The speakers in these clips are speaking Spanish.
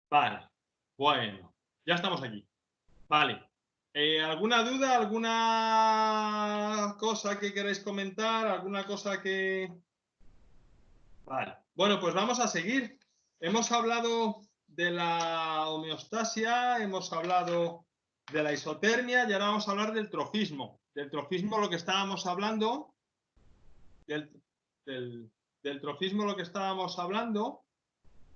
Vale, bueno, ya estamos aquí. Vale. ¿Alguna duda, alguna cosa que queráis comentar? ¿Alguna cosa que...? Vale. Bueno, pues vamos a seguir. Hemos hablado de la homeostasia, hemos hablado de la isotermia y ahora vamos a hablar del trofismo. Del trofismo lo que estábamos hablando, del trofismo lo que estábamos hablando,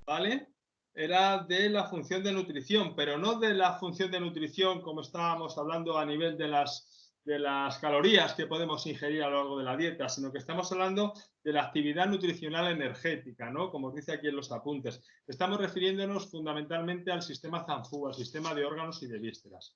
¿vale? Era de la función de nutrición, pero no de la función de nutrición como estábamos hablando a nivel de las calorías que podemos ingerir a lo largo de la dieta, sino que estamos hablando de la actividad nutricional energética, ¿no? Como os dice aquí en los apuntes. Estamos refiriéndonos fundamentalmente al sistema Zanfu, al sistema de órganos y de vísceras.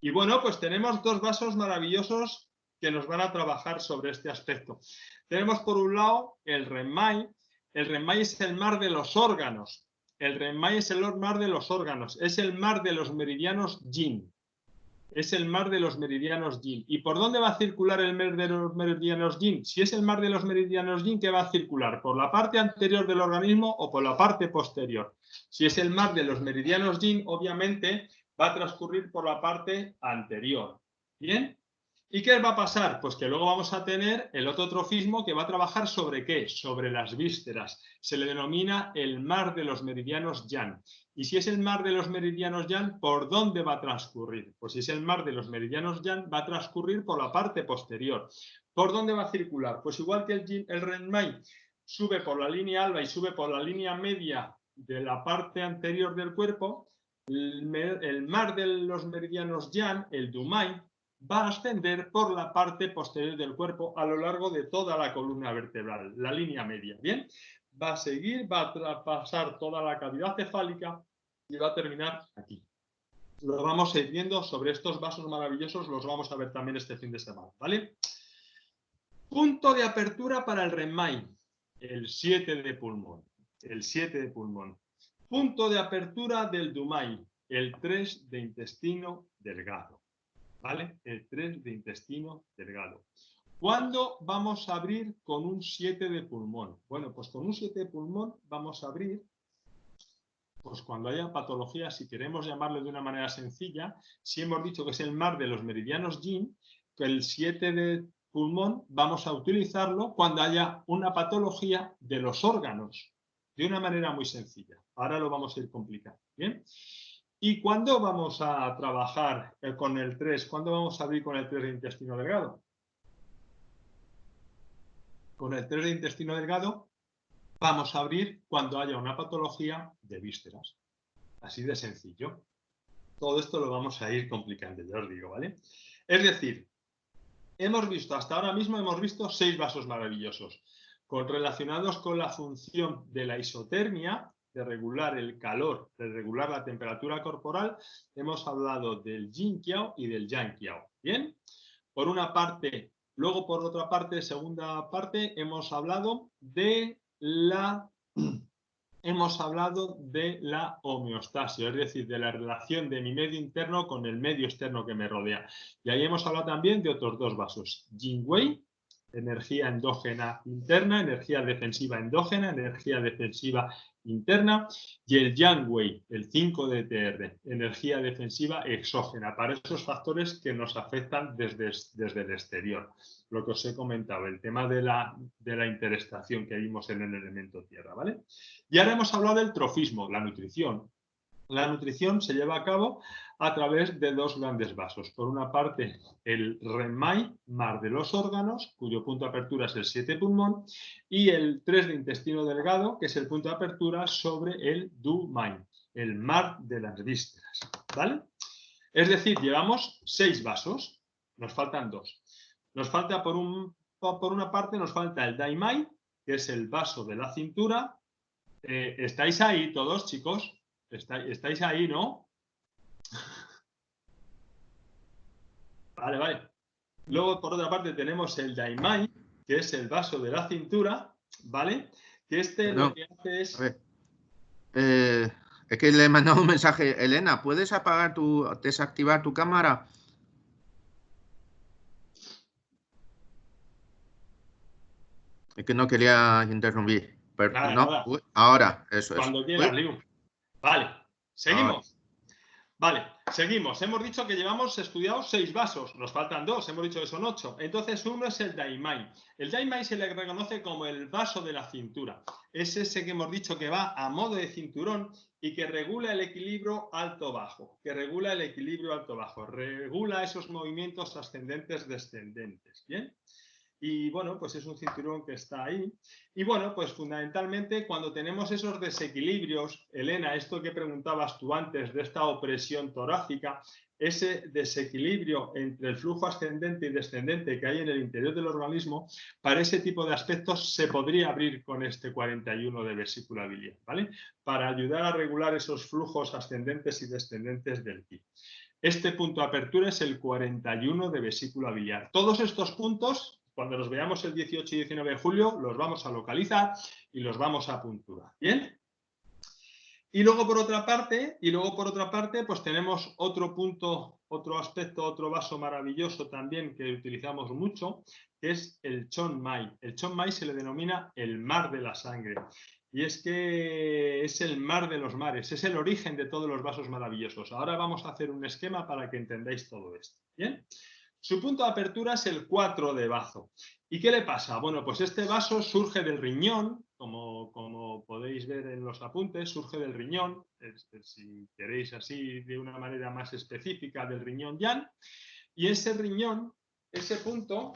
Y bueno, pues tenemos dos vasos maravillosos que nos van a trabajar sobre este aspecto. Tenemos por un lado el Renmai. El Renmai es el mar de los órganos. El Renmai es el mar de los órganos. Es el mar de los meridianos Yin. Es el mar de los meridianos Yin. ¿Y por dónde va a circular el mar de los meridianos Yin? Si es el mar de los meridianos Yin, ¿qué va a circular? ¿Por la parte anterior del organismo o por la parte posterior? Si es el mar de los meridianos Yin, obviamente va a transcurrir por la parte anterior. ¿Bien? ¿Y qué va a pasar? Pues que luego vamos a tener el otro trofismo que va a trabajar sobre ¿qué? Sobre las vísceras. Se le denomina el mar de los meridianos Yang. Y si es el mar de los meridianos Yang, ¿por dónde va a transcurrir? Pues si es el mar de los meridianos Yang, va a transcurrir por la parte posterior. ¿Por dónde va a circular? Pues igual que el Renmai sube por la línea alba y sube por la línea media de la parte anterior del cuerpo, el mar de los meridianos Yang, el Dumai, va a ascender por la parte posterior del cuerpo a lo largo de toda la columna vertebral, la línea media, ¿bien? Va a seguir, va a traspasar toda la cavidad cefálica y va a terminar aquí. Lo vamos a ir viendo sobre estos vasos maravillosos, los vamos a ver también este fin de semana, ¿vale? Punto de apertura para el Renmai, el 7 de pulmón, el 7 de pulmón. Punto de apertura del Dumai, el 3 de intestino delgado. ¿Vale? El 3 de intestino delgado. ¿Cuándo vamos a abrir con un 7 de pulmón? Bueno, pues con un 7 de pulmón vamos a abrir pues cuando haya patología, si queremos llamarlo de una manera sencilla, si hemos dicho que es el mar de los meridianos Yin, que el 7 de pulmón vamos a utilizarlo cuando haya una patología de los órganos, de una manera muy sencilla. Ahora lo vamos a ir complicando, ¿bien? ¿Y cuándo vamos a trabajar con el 3? ¿Cuándo vamos a abrir con el 3 de intestino delgado? Con el 3 de intestino delgado vamos a abrir cuando haya una patología de vísceras. Así de sencillo. Todo esto lo vamos a ir complicando, ya os digo, ¿vale? Es decir, hemos visto, hasta ahora mismo hemos visto 6 vasos maravillosos, relacionados con la función de la isotermia, de regular el calor, de regular la temperatura corporal. Hemos hablado del Yin Qiao y del Yang Qiao. ¿Bien? Por una parte, luego por otra parte, segunda parte, hemos hablado de la homeostasia, es decir, de la relación de mi medio interno con el medio externo que me rodea. Y ahí hemos hablado también de otros 2 vasos, Yin Wei, energía endógena interna, energía defensiva endógena, energía defensiva interna, y el Yang Wei, el 5-DTR, energía defensiva exógena, para esos factores que nos afectan desde el exterior. Lo que os he comentado, el tema de la interestación que vimos en el elemento tierra, ¿vale? Y ahora hemos hablado del trofismo, la nutrición. La nutrición se lleva a cabo a través de 2 grandes vasos. Por una parte, el Renmai, mar de los órganos, cuyo punto de apertura es el 7 pulmón, y el 3 de intestino delgado, que es el punto de apertura sobre el Dumai, el mar de las vísceras. ¿Vale? Es decir, llevamos 6 vasos, nos faltan 2. Nos falta, por una parte, nos falta el Daimai, que es el vaso de la cintura. ¿Estáis ahí todos, chicos? ¿Estáis ahí, no? Vale, vale. Luego, por otra parte, tenemos el Daimai, que es el vaso de la cintura, ¿vale? Que lo que hace es... A ver. Es que le he mandado un mensaje. Elena, ¿puedes desactivar tu cámara? Es que no quería interrumpir. Pero, Nada, no, nada. ahora, eso es. Cuando quieras, Liu. Vale. Seguimos. Vale, seguimos. Hemos dicho que llevamos estudiados 6 vasos. Nos faltan 2, hemos dicho que son 8. Entonces, uno es el Daimai. El Daimai se le reconoce como el vaso de la cintura. Es ese que hemos dicho que va a modo de cinturón y que regula el equilibrio alto-bajo. Regula esos movimientos ascendentes-descendentes. ¿Bien? Y bueno, pues es un cinturón que está ahí. Y bueno, pues fundamentalmente cuando tenemos esos desequilibrios, Elena, esto que preguntabas tú antes de esta opresión torácica, ese desequilibrio entre el flujo ascendente y descendente que hay en el interior del organismo, para ese tipo de aspectos se podría abrir con este 41 de vesícula biliar, ¿vale? Para ayudar a regular esos flujos ascendentes y descendentes del ki. Este punto de apertura es el 41 de vesícula biliar. Todos estos puntos, cuando los veamos el 18 y 19 de julio, los vamos a localizar y los vamos a puntuar. ¿Bien? Y luego por otra parte, pues tenemos otro punto, otro aspecto, otro vaso maravilloso también que utilizamos mucho, que es el Chon Mai. El Chon Mai se le denomina el mar de la sangre. Y es que es el mar de los mares, es el origen de todos los vasos maravillosos. Ahora vamos a hacer un esquema para que entendáis todo esto. ¿Bien? Su punto de apertura es el 4 de bazo. ¿Y qué le pasa? Bueno, pues este vaso surge del riñón, como podéis ver en los apuntes, surge del riñón, si queréis así de una manera más específica, del riñón yang. Y ese riñón, ese punto,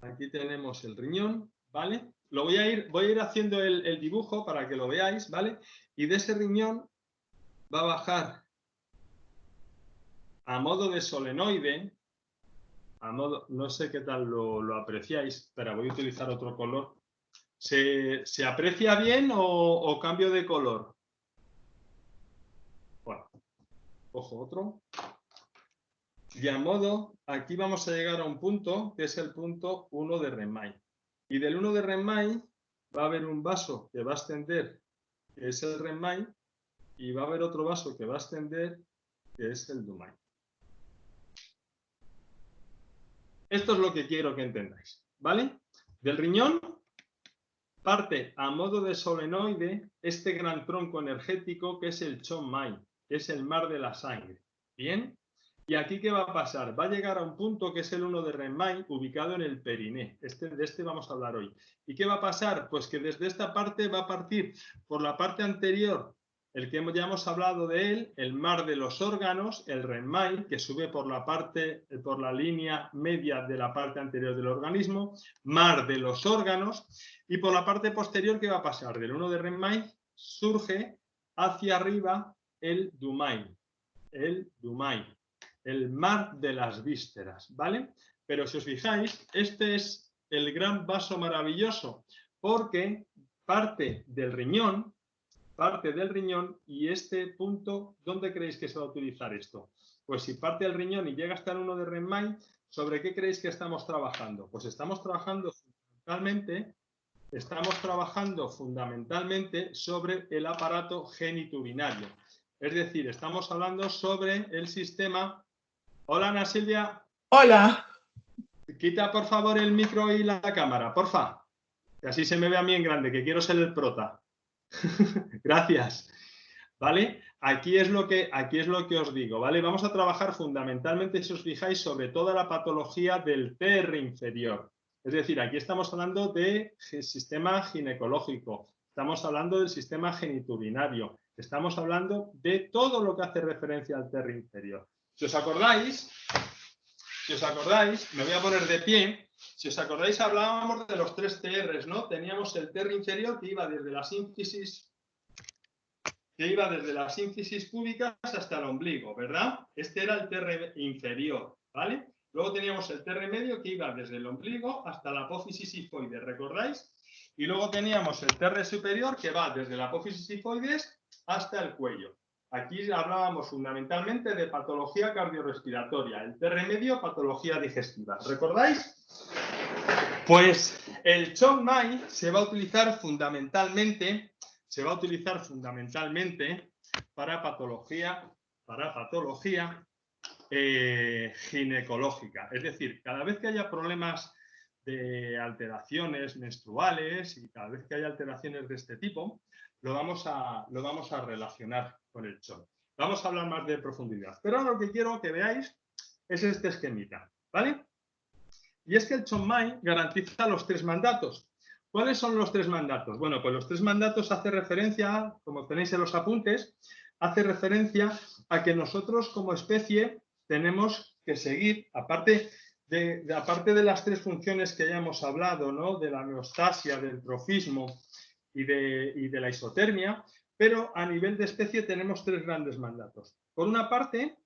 aquí tenemos el riñón, ¿vale? Voy a ir haciendo el dibujo para que lo veáis, ¿vale? Y de ese riñón va a bajar a modo de solenoide, no sé qué tal lo apreciáis, pero voy a utilizar otro color. ¿Se aprecia bien o cambio de color? Bueno, cojo otro. Y a modo, aquí vamos a llegar a un punto, que es el punto 1 de Renmai. Y del 1 de Renmai va a haber un vaso que va a ascender, que es el Renmai, y va a haber otro vaso que va a ascender, que es el Dumai. Esto es lo que quiero que entendáis, ¿vale? Del riñón parte a modo de solenoide este gran tronco energético que es el Chon Mai, que es el mar de la sangre. ¿Bien? ¿Y aquí qué va a pasar? Va a llegar a un punto que es el 1 de Renmai, ubicado en el periné. De este vamos a hablar hoy. ¿Y qué va a pasar? Pues que desde esta parte va a partir por la parte anterior, el que ya hemos hablado de él, el mar de los órganos, el Renmai, que sube por la línea media de la parte anterior del organismo, mar de los órganos, y por la parte posterior, ¿qué va a pasar? Del 1 de Renmai surge hacia arriba el Dumai, el mar de las vísceras, ¿vale? Pero si os fijáis, este es el gran vaso maravilloso, porque parte del riñón, y este punto, ¿dónde creéis que se va a utilizar esto? Pues si parte del riñón y llega hasta el 1 de Renmai, ¿sobre qué creéis que estamos trabajando? Pues estamos trabajando fundamentalmente sobre el aparato genitourinario. Es decir, estamos hablando sobre el sistema. Hola, Ana Silvia. Hola. Quita, por favor, el micro y la cámara, porfa. Que así se me ve a mí en grande, que quiero ser el prota. Gracias. ¿Vale? Aquí es lo que os digo, ¿vale? Vamos a trabajar fundamentalmente, si os fijáis, sobre toda la patología del TR inferior. Es decir, aquí estamos hablando del sistema ginecológico, estamos hablando del sistema genitourinario, estamos hablando de todo lo que hace referencia al TR inferior. Si os acordáis, me voy a poner de pie. Si os acordáis, hablábamos de los 3 TRs, ¿no? Teníamos el TR inferior que iba desde las ínfisis púbicas hasta el ombligo, ¿verdad? Este era el TR inferior, ¿vale? Luego teníamos el TR medio que iba desde el ombligo hasta la apófisis sifoides, ¿recordáis? Y luego teníamos el TR superior que va desde la apófisis sifoides hasta el cuello. Aquí hablábamos fundamentalmente de patología cardiorrespiratoria, el TR medio, patología digestiva. ¿Recordáis? Pues el Chon Mai se va a utilizar fundamentalmente para patología ginecológica. Es decir, cada vez que haya problemas de alteraciones menstruales y cada vez que hay alteraciones de este tipo, lo vamos a relacionar con el CHON. Vamos a hablar más de profundidad. Pero ahora lo que quiero que veáis es este esquemita, ¿vale? Y es que el CHON-MAI garantiza los 3 mandatos. ¿Cuáles son los 3 mandatos? Bueno, pues los 3 mandatos hace referencia, como tenéis en los apuntes, hace referencia a que nosotros como especie tenemos que seguir, aparte de las 3 funciones que ya hemos hablado, ¿no? De la homeostasia, del trofismo y de la isotermia, pero a nivel de especie tenemos 3 grandes mandatos. Por una parte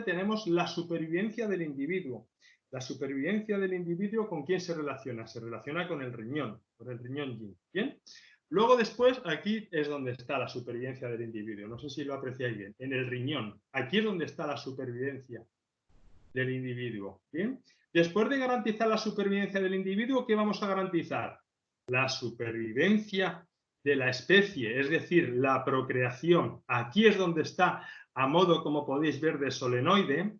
tenemos la supervivencia del individuo. La supervivencia del individuo, ¿con quién se relaciona? Se relaciona con el riñón yin. ¿Bien? Luego después, aquí es donde está la supervivencia del individuo. No sé si lo apreciáis bien. En el riñón. Aquí es donde está la supervivencia del individuo. ¿Bien? Después de garantizar la supervivencia del individuo, ¿qué vamos a garantizar? La supervivencia de la especie, es decir, la procreación. Aquí es donde está, a modo, como podéis ver, de solenoide.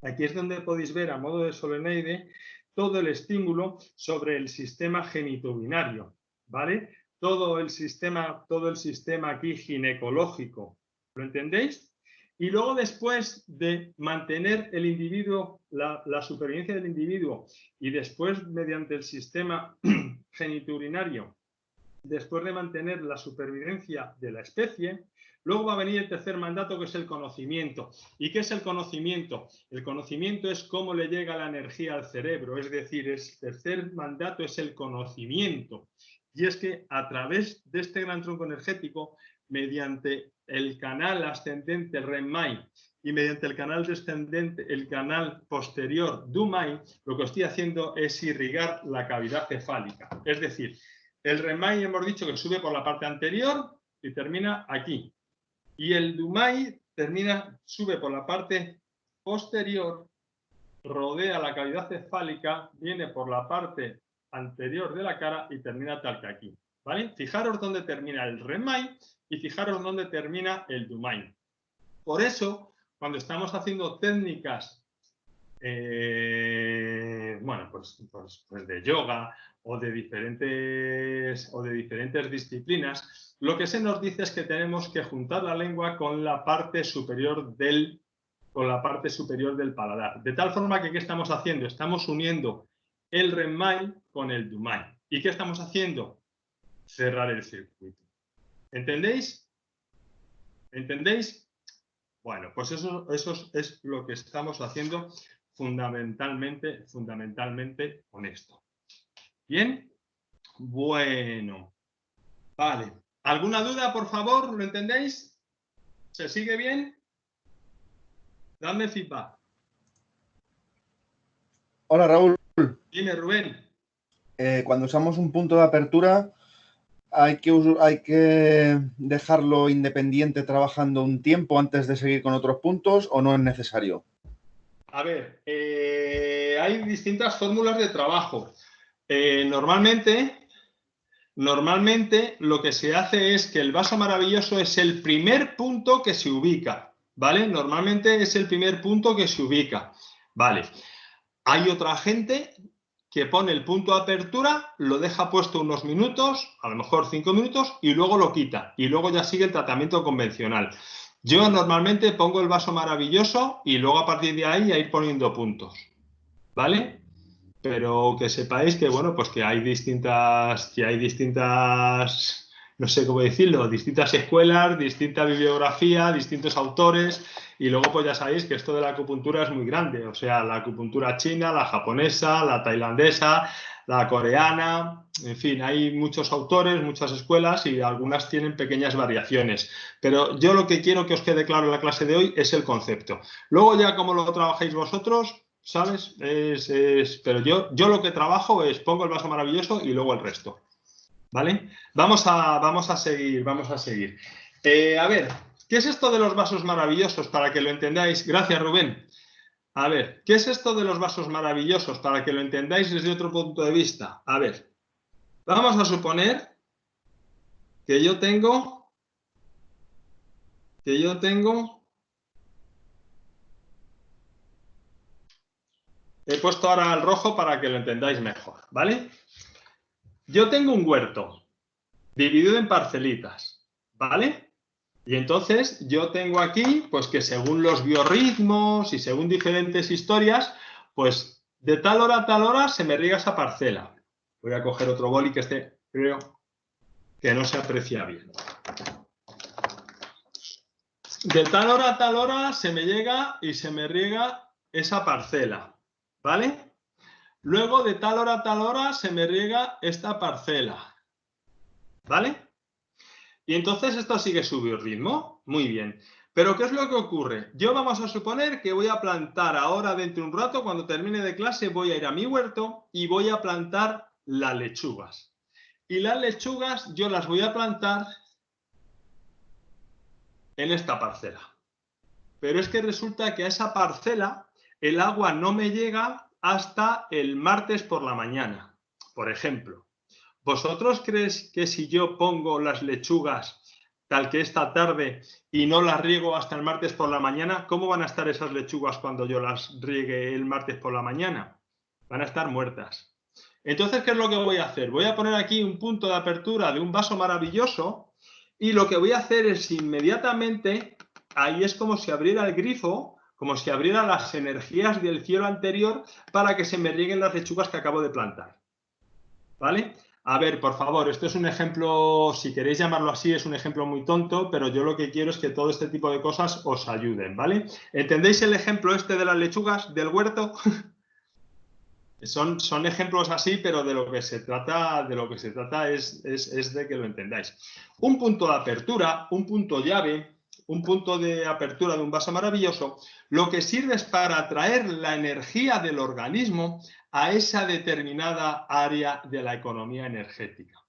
Aquí es donde podéis ver, a modo de solenoide, todo el estímulo sobre el sistema genitourinario, ¿vale? Todo el sistema aquí ginecológico. ¿Lo entendéis? Y luego, después de mantener el individuo, la supervivencia del individuo, y después, mediante el sistema genitourinario, después de mantener la supervivencia de la especie, luego va a venir el tercer mandato, que es el conocimiento. ¿Y qué es el conocimiento? El conocimiento es cómo le llega la energía al cerebro, es decir, el tercer mandato es el conocimiento. Y es que a través de este gran tronco energético, mediante el canal ascendente REM-MAI y mediante el canal descendente, el canal posterior DU-MAI, lo que estoy haciendo es irrigar la cavidad cefálica. Es decir, el REM-MAI hemos dicho que sube por la parte anterior y termina aquí. Y el DU-MAI sube por la parte posterior, rodea la cavidad cefálica, viene por la parte anterior de la cara y termina tal que aquí. ¿Vale? Fijaros dónde termina el REM-MAI y fijaros dónde termina el DU-MAI. Por eso, cuando estamos haciendo técnicas bueno, pues de yoga o de diferentes disciplinas, lo que se nos dice es que tenemos que juntar la lengua con la parte superior del paladar. De tal forma que, ¿qué estamos haciendo? Estamos uniendo el REM-MAI con el DU-MAI. ¿Y qué estamos haciendo? Cerrar el circuito. ¿Entendéis? ¿Entendéis? Bueno, pues eso es lo que estamos haciendo fundamentalmente con esto. ¿Bien? Bueno. Vale. ¿Alguna duda, por favor? ¿Lo entendéis? ¿Se sigue bien? Dadme feedback. Hola, Raúl. Dime, Rubén. Cuando usamos un punto de apertura, ¿hay que dejarlo independiente trabajando un tiempo antes de seguir con otros puntos o no es necesario? A ver, hay distintas fórmulas de trabajo. Normalmente lo que se hace es que el vaso maravilloso es el primer punto que se ubica, ¿vale? Normalmente es el primer punto que se ubica, ¿vale? Hay otra gente que pone el punto de apertura, lo deja puesto unos minutos, a lo mejor 5 minutos, y luego lo quita. Y luego ya sigue el tratamiento convencional. Yo normalmente pongo el vaso maravilloso y luego a partir de ahí a ir poniendo puntos, ¿vale? Pero que sepáis que, bueno, pues que hay distintas, no sé cómo decirlo, distintas escuelas, distinta bibliografía, distintos autores, y luego pues ya sabéis que esto de la acupuntura es muy grande, o sea, la acupuntura china, la japonesa, la tailandesa, la coreana, en fin, hay muchos autores, muchas escuelas y algunas tienen pequeñas variaciones, pero yo lo que quiero que os quede claro en la clase de hoy es el concepto. Luego ya como lo trabajáis vosotros, ¿sabes? Pero yo lo que trabajo es pongo el vaso maravilloso y luego el resto. ¿Vale? Vamos a seguir. A ver, ¿qué es esto de los vasos maravillosos? Para que lo entendáis. Gracias, Rubén. A ver, ¿qué es esto de los vasos maravillosos? Para que lo entendáis desde otro punto de vista. A ver, vamos a suponer que yo tengo He puesto ahora el rojo para que lo entendáis mejor, ¿vale? Yo tengo un huerto dividido en parcelitas, ¿vale? Y entonces yo tengo aquí, pues que según los biorritmos y según diferentes historias, pues de tal hora a tal hora se me riega esa parcela. Voy a coger otro boli que este creo que no se aprecia bien. De tal hora a tal hora se me llega y se me riega esa parcela, ¿vale? Luego de tal hora a tal hora se me riega esta parcela, ¿vale? Y entonces esto sigue su biorritmo. Muy bien. Pero ¿qué es lo que ocurre? Yo vamos a suponer que voy a plantar ahora dentro de un rato, cuando termine de clase, voy a ir a mi huerto y voy a plantar las lechugas. Y las lechugas yo las voy a plantar en esta parcela. Pero es que resulta que a esa parcela el agua no me llega hasta el martes por la mañana. Por ejemplo, ¿vosotros creéis que si yo pongo las lechugas tal que esta tarde y no las riego hasta el martes por la mañana, cómo van a estar esas lechugas cuando yo las riegue el martes por la mañana? Van a estar muertas. Entonces, ¿qué es lo que voy a hacer? Voy a poner aquí un punto de apertura de un vaso maravilloso y lo que voy a hacer es inmediatamente, ahí es como si abriera el grifo, como si abriera las energías del cielo anterior para que se me rieguen las lechugas que acabo de plantar. ¿Vale? A ver, por favor, esto es un ejemplo, si queréis llamarlo así, es un ejemplo muy tonto, pero yo lo que quiero es que todo este tipo de cosas os ayuden, ¿vale? ¿Entendéis el ejemplo este de las lechugas del huerto? Son ejemplos así, pero de lo que se trata es de que lo entendáis. Un punto de apertura, un punto llave, un punto de apertura de un vaso maravilloso, lo que sirve es para atraer la energía del organismo a esa determinada área de la economía energética.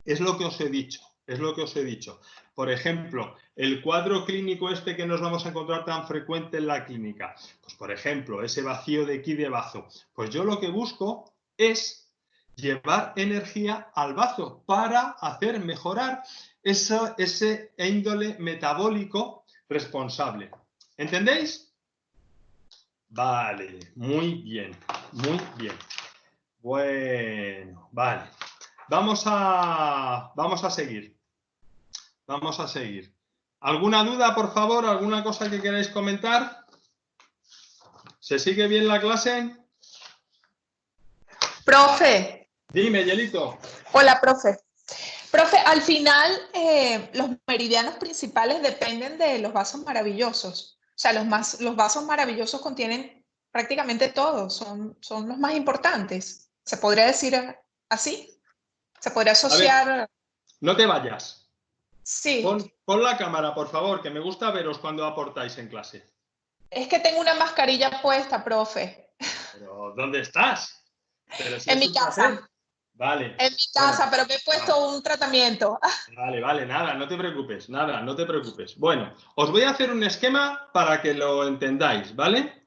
Es lo que os he dicho, es lo que os he dicho. Por ejemplo, el cuadro clínico este que nos vamos a encontrar tan frecuente en la clínica, pues por ejemplo, ese vacío de ki de bazo, pues yo lo que busco es llevar energía al bazo para hacer mejorar ese índole metabólico responsable. ¿Entendéis? Vale, muy bien, muy bien. Bueno, vale. Vamos a seguir. Vamos a seguir. ¿Alguna duda, por favor? ¿Alguna cosa que queráis comentar? ¿Se sigue bien la clase? Profe. Dime, Yelito. Hola, profe. Profe, al final los meridianos principales dependen de los vasos maravillosos. O sea, los vasos maravillosos contienen prácticamente todo, son los más importantes. ¿Se podría decir así? ¿Se podría asociar? A ver, no te vayas. Sí. Pon la cámara, por favor, que me gusta veros cuando aportáis en clase. Es que tengo una mascarilla puesta, profe. ¿Pero dónde estás? Pero si En es mi un casa. placer. Vale. En mi casa, pero me he puesto un tratamiento. Vale, nada, no te preocupes, nada, no te preocupes. Bueno, os voy a hacer un esquema para que lo entendáis, ¿vale?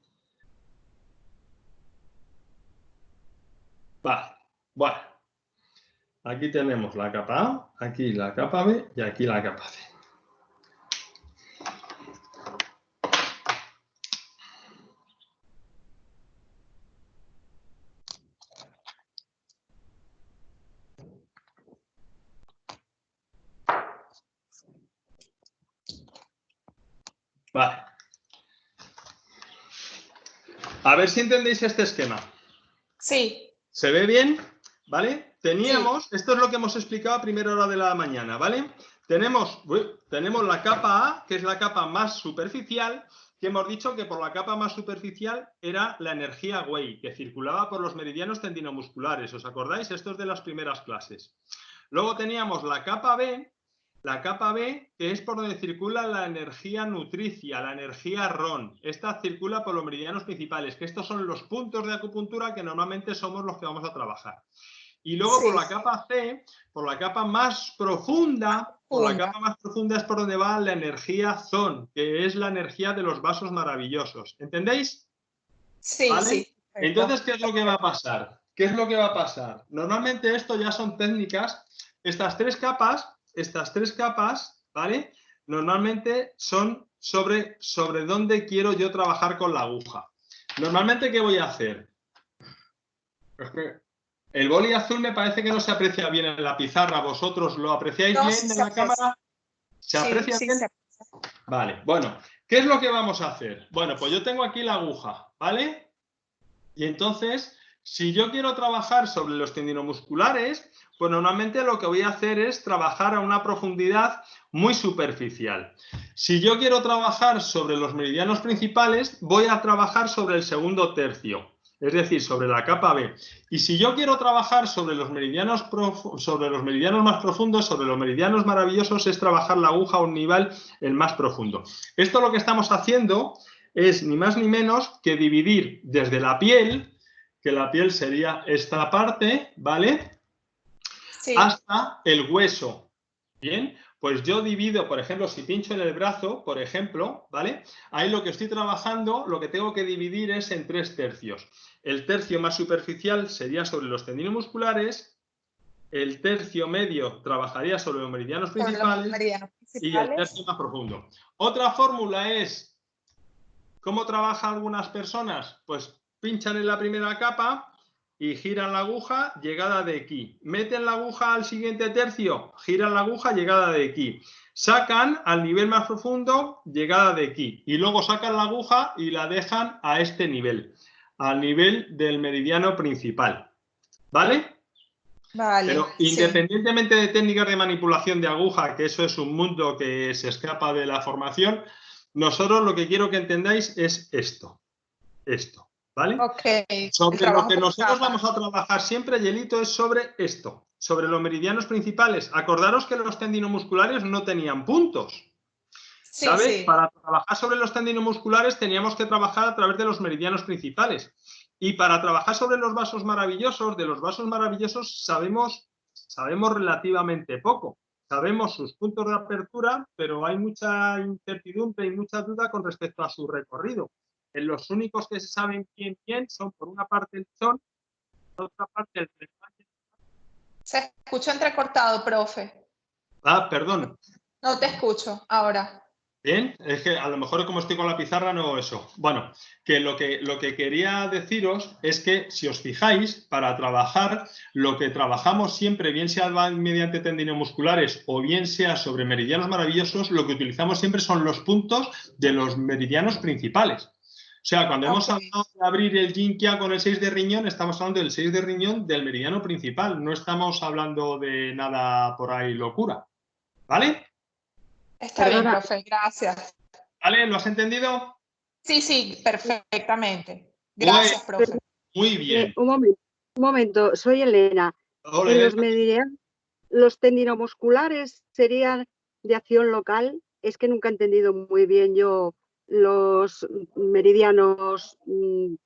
Vale, bueno. Aquí tenemos la capa A, aquí la capa B y aquí la capa C. Vale. A ver si entendéis este esquema. Sí. ¿Se ve bien? ¿Vale? Teníamos, Sí. esto es lo que hemos explicado a primera hora de la mañana, ¿vale? Tenemos la capa A, que es la capa más superficial, que hemos dicho que por la capa más superficial era la energía Wei, que circulaba por los meridianos tendinomusculares. ¿Os acordáis? Esto es de las primeras clases. Luego teníamos la capa B, que es por donde circula la energía nutricia, la energía RON. Esta circula por los meridianos principales, que estos son los puntos de acupuntura que normalmente somos los que vamos a trabajar. Y luego por la capa C, por la capa más profunda, es por donde va la energía ZON, que es la energía de los vasos maravillosos. ¿Entendéis? Sí, ¿vale? sí. Entonces, ¿qué es lo que va a pasar? ¿Qué es lo que va a pasar? Normalmente esto ya son técnicas. Estas tres capas, ¿vale? Normalmente son sobre dónde quiero yo trabajar con la aguja. Normalmente, ¿qué voy a hacer? Es que el boli azul me parece que no se aprecia bien en la pizarra. ¿Vosotros lo apreciáis No, bien sí en se la aprecia. cámara? ¿Se Sí, aprecia sí bien? se aprecia. Vale, bueno, ¿qué es lo que vamos a hacer? Bueno, pues yo tengo aquí la aguja, ¿vale? Y entonces, si yo quiero trabajar sobre los tendinomusculares, pues normalmente lo que voy a hacer es trabajar a una profundidad muy superficial. Si yo quiero trabajar sobre los meridianos principales, voy a trabajar sobre el segundo tercio, es decir, sobre la capa B. Y si yo quiero trabajar sobre los meridianos más profundos, sobre los meridianos maravillosos, es trabajar la aguja a un nivel el más profundo. Esto lo que estamos haciendo es ni más ni menos que dividir desde la piel, que la piel sería esta parte, ¿vale? Sí. Hasta el hueso. Bien, pues yo divido, por ejemplo, si pincho en el brazo, por ejemplo, ¿vale? Ahí lo que estoy trabajando, lo que tengo que dividir es en 3 tercios. El tercio más superficial sería sobre los tendinomusculares, el tercio medio trabajaría sobre los meridianos Sobre los principales meridianos y el principales. tercio más profundo. Otra fórmula es, ¿cómo trabajan algunas personas? Pues pinchan en la primera capa y giran la aguja, llegada de aquí. Meten la aguja al siguiente tercio, giran la aguja, llegada de aquí. Sacan al nivel más profundo, llegada de aquí. Y luego sacan la aguja y la dejan a este nivel, al nivel del meridiano principal. ¿Vale? Vale, Pero sí. independientemente de técnicas de manipulación de aguja, que eso es un mundo que se escapa de la formación, nosotros lo que quiero que entendáis es esto, ¿vale? Ok, el Sobre lo trabajo que por nosotros capas. vamos a trabajar siempre, Yelito, es sobre esto, sobre los meridianos principales. Acordaros que los tendinomusculares no tenían puntos, Sí, ¿sabes? sí. Para trabajar sobre los tendinomusculares teníamos que trabajar a través de los meridianos principales. Y para trabajar sobre los vasos maravillosos, de los vasos maravillosos sabemos relativamente poco. Sabemos sus puntos de apertura, pero hay mucha incertidumbre y mucha duda con respecto a su recorrido. En los únicos que se saben bien son, por una parte, el son, por otra parte, el trepante. Se escucha entrecortado, profe. Ah, perdón. No te escucho ahora. Bien, es que a lo mejor como estoy con la pizarra no eso. Bueno, que lo que quería deciros es que si os fijáis, para trabajar, lo que trabajamos siempre, bien sea mediante tendinomusculares o bien sea sobre meridianos maravillosos, lo que utilizamos siempre son los puntos de los meridianos principales. O sea, cuando hemos hablado de abrir el yin-kia con el 6 de riñón, estamos hablando del 6 de riñón del meridiano principal, no estamos hablando de nada por ahí locura. ¿Vale? Está bien, profe, gracias. ¿Vale? ¿Lo has entendido? Sí, sí, perfectamente. Gracias, Pues, profe. muy bien. Un momento, soy Elena. Hola, En Elena. los tendinomusculares serían de acción local. Es que nunca he entendido muy bien yo los meridianos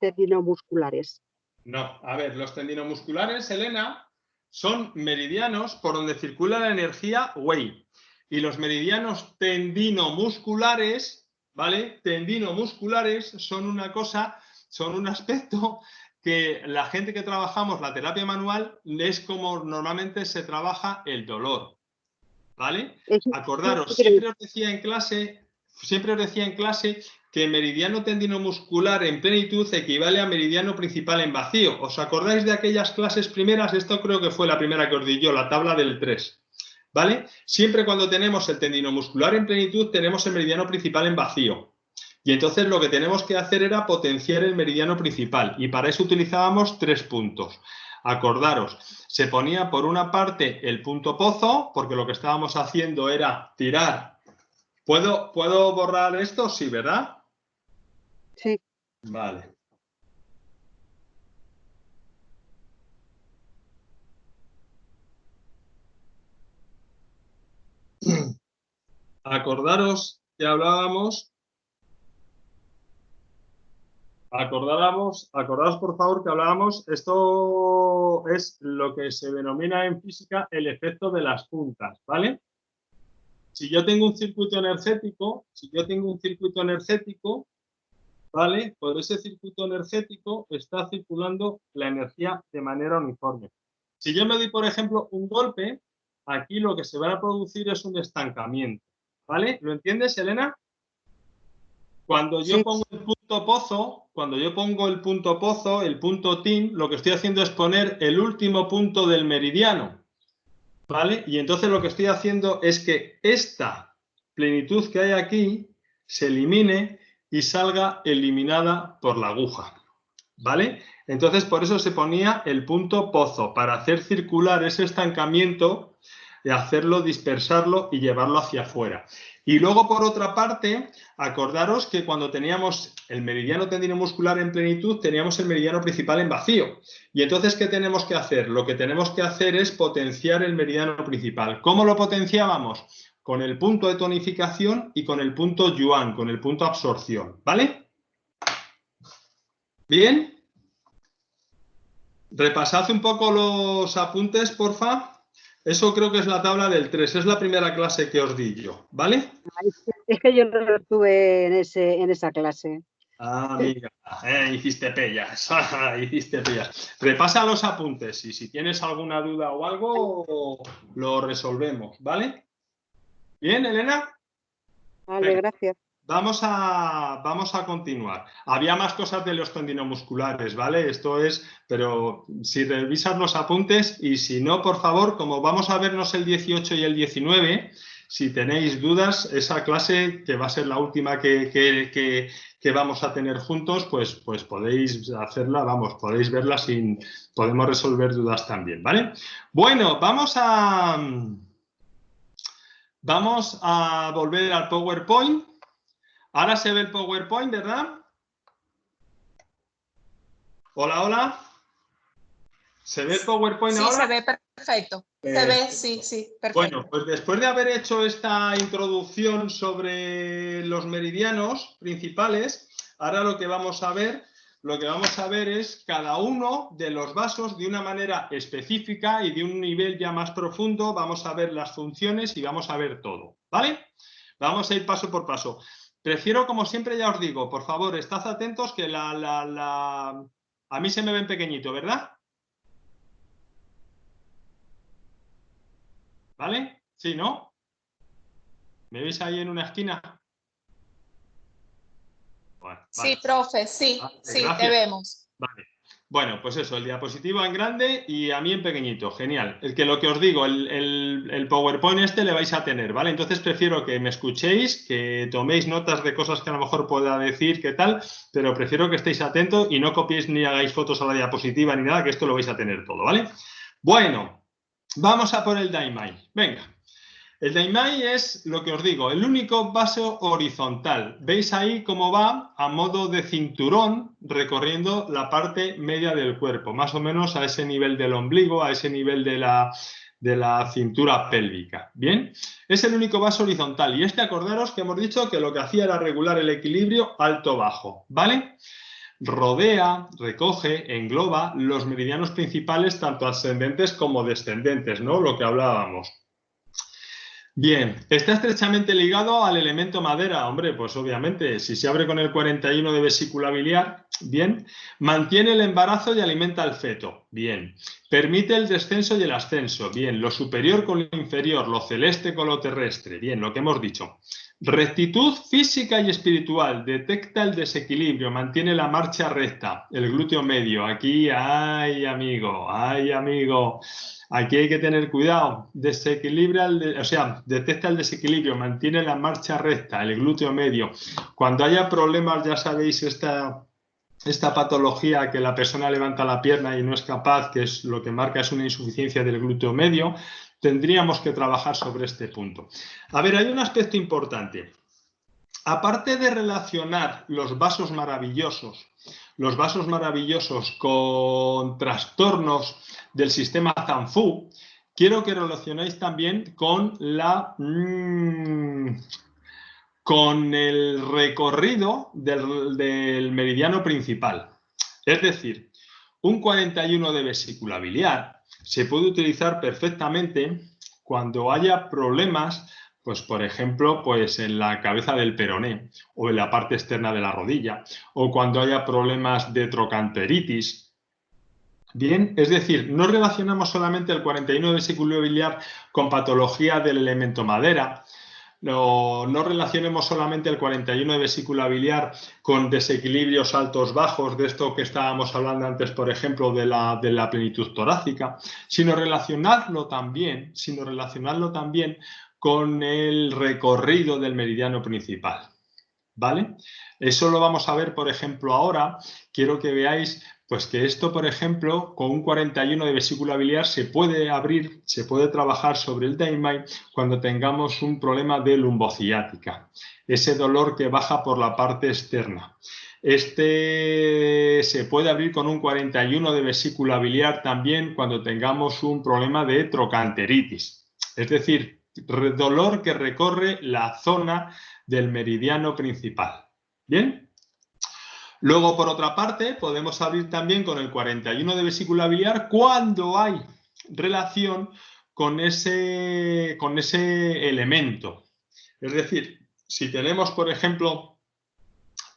tendinomusculares. No, a ver, los tendinomusculares, Elena, son meridianos por donde circula la energía Wei. Y los meridianos tendinomusculares, ¿vale? Tendinomusculares son una cosa, son un aspecto que la gente que trabajamos la terapia manual es como normalmente se trabaja el dolor, ¿vale? Acordaros, siempre os decía en clase que meridiano tendinomuscular en plenitud equivale a meridiano principal en vacío. ¿Os acordáis de aquellas clases primeras? Esto creo que fue la primera que os di yo, la tabla del 3. ¿Vale? Siempre cuando tenemos el tendinomuscular en plenitud, tenemos el meridiano principal en vacío. Y entonces lo que tenemos que hacer era potenciar el meridiano principal. Y para eso utilizábamos 3 puntos. Acordaros, se ponía por una parte el punto pozo, porque lo que estábamos haciendo era tirar. ¿Puedo borrar esto? Sí, ¿verdad? Sí. Vale. Acordaros que hablábamos. Acordaros por favor que hablábamos, esto es lo que se denomina en física el efecto de las puntas, ¿vale? Si yo tengo un circuito energético, ¿vale? Por ese circuito energético está circulando la energía de manera uniforme. Si yo me doy, por ejemplo, un golpe, aquí lo que se va a producir es un estancamiento, ¿vale? ¿Lo entiendes, Elena? Cuando yo pongo el punto punto pozo, cuando yo pongo el punto pozo, el punto TIN, lo que estoy haciendo es poner el último punto del meridiano, ¿vale? Y entonces lo que estoy haciendo es que esta plenitud que hay aquí se elimine y salga eliminada por la aguja, ¿vale? Entonces por eso se ponía el punto pozo, para hacer circular ese estancamiento, de hacerlo, dispersarlo y llevarlo hacia afuera. Y luego, por otra parte, acordaros que cuando teníamos el meridiano tendinomuscular en plenitud, teníamos el meridiano principal en vacío. Y entonces, ¿qué tenemos que hacer? Lo que tenemos que hacer es potenciar el meridiano principal. ¿Cómo lo potenciábamos? Con el punto de tonificación y con el punto yuan, con el punto absorción, ¿vale? ¿Bien? Repasad un poco los apuntes, porfa. Eso creo que es la tabla del 3, es la primera clase que os di yo, ¿vale? Es que yo no estuve en esa clase. Ah, amiga, hiciste pellas, hiciste pellas. Repasa los apuntes y si tienes alguna duda o algo, lo resolvemos, ¿vale? ¿Bien, Elena? Vale, Venga. gracias. Vamos a continuar. Había más cosas de los tendinomusculares, ¿vale? Esto es, pero si revisas los apuntes y si no, por favor, como vamos a vernos el 18 y el 19, si tenéis dudas, esa clase que va a ser la última que vamos a tener juntos, pues podéis hacerla, vamos, podéis verla podemos resolver dudas también, ¿vale? Bueno, vamos a volver al PowerPoint. Ahora se ve el PowerPoint, ¿verdad? Hola, hola. ¿Se ve el PowerPoint ahora? Sí, se ve perfecto. Se ve, sí, perfecto. Bueno, pues después de haber hecho esta introducción sobre los meridianos principales, ahora lo que vamos a ver es cada uno de los vasos de una manera específica y de un nivel ya más profundo. Vamos a ver las funciones y vamos a ver todo, ¿vale? Vamos a ir paso por paso. Prefiero, como siempre ya os digo, por favor, estad atentos que a mí se me ven pequeñito, ¿verdad? ¿Vale? ¿Sí, no? ¿Me veis ahí en una esquina? Bueno, vale. Sí, profe, sí, Vale, sí, gracias. te vemos. Vale. Bueno, pues eso, el diapositivo en grande y a mí en pequeñito, genial. Lo que os digo, el PowerPoint este le vais a tener, ¿vale? Entonces prefiero que me escuchéis, que toméis notas de cosas que a lo mejor pueda decir, qué tal, pero prefiero que estéis atentos y no copiéis ni hagáis fotos a la diapositiva ni nada, que esto lo vais a tener todo, ¿vale? Bueno, vamos a por el Daimai. Venga. El Daimai es, lo que os digo, el único vaso horizontal. ¿Veis ahí cómo va a modo de cinturón recorriendo la parte media del cuerpo? Más o menos a ese nivel del ombligo, a ese nivel de la cintura pélvica. ¿Bien? Es el único vaso horizontal. Y acordaros que hemos dicho que lo que hacía era regular el equilibrio alto-bajo. ¿Vale? Rodea, recoge, engloba los meridianos principales, tanto ascendentes como descendentes, ¿no? Lo que hablábamos. Bien, está estrechamente ligado al elemento madera, hombre, pues obviamente, si se abre con el 41 de vesícula biliar, bien, mantiene el embarazo y alimenta al feto, bien, permite el descenso y el ascenso, bien, lo superior con lo inferior, lo celeste con lo terrestre, bien, lo que hemos dicho. Rectitud física y espiritual, detecta el desequilibrio, mantiene la marcha recta, el glúteo medio, aquí, ay amigo, aquí hay que tener cuidado, detecta el desequilibrio, mantiene la marcha recta, el glúteo medio. Cuando haya problemas, ya sabéis, esta patología que la persona levanta la pierna y no es capaz, que es lo que marca es una insuficiencia del glúteo medio, tendríamos que trabajar sobre este punto. A ver, hay un aspecto importante. Aparte de relacionar los vasos maravillosos con trastornos del sistema Zanfu, quiero que relacionéis también con el recorrido del meridiano principal. Es decir, un 41 de vesícula biliar se puede utilizar perfectamente cuando haya problemas, pues por ejemplo, pues en la cabeza del peroné o en la parte externa de la rodilla, o cuando haya problemas de trocanteritis. Bien, es decir, no relacionamos solamente el 41 de vesícula biliar con patología del elemento madera, no relacionemos solamente el 41 de vesícula biliar con desequilibrios altos bajos, de esto que estábamos hablando antes, por ejemplo, de la plenitud torácica, sino relacionarlo también con el recorrido del meridiano principal, ¿vale? Eso lo vamos a ver, por ejemplo, ahora. Quiero que veáis pues que esto, por ejemplo, con un 41 de vesícula biliar se puede abrir, se puede trabajar sobre el Dynamite cuando tengamos un problema de lumbociática, ese dolor que baja por la parte externa. Este se puede abrir con un 41 de vesícula biliar también cuando tengamos un problema de trocanteritis, es decir, dolor que recorre la zona del meridiano principal. ¿Bien? Luego, por otra parte, podemos abrir también con el 41 de vesícula biliar cuando hay relación con ese elemento. Es decir, si tenemos, por ejemplo,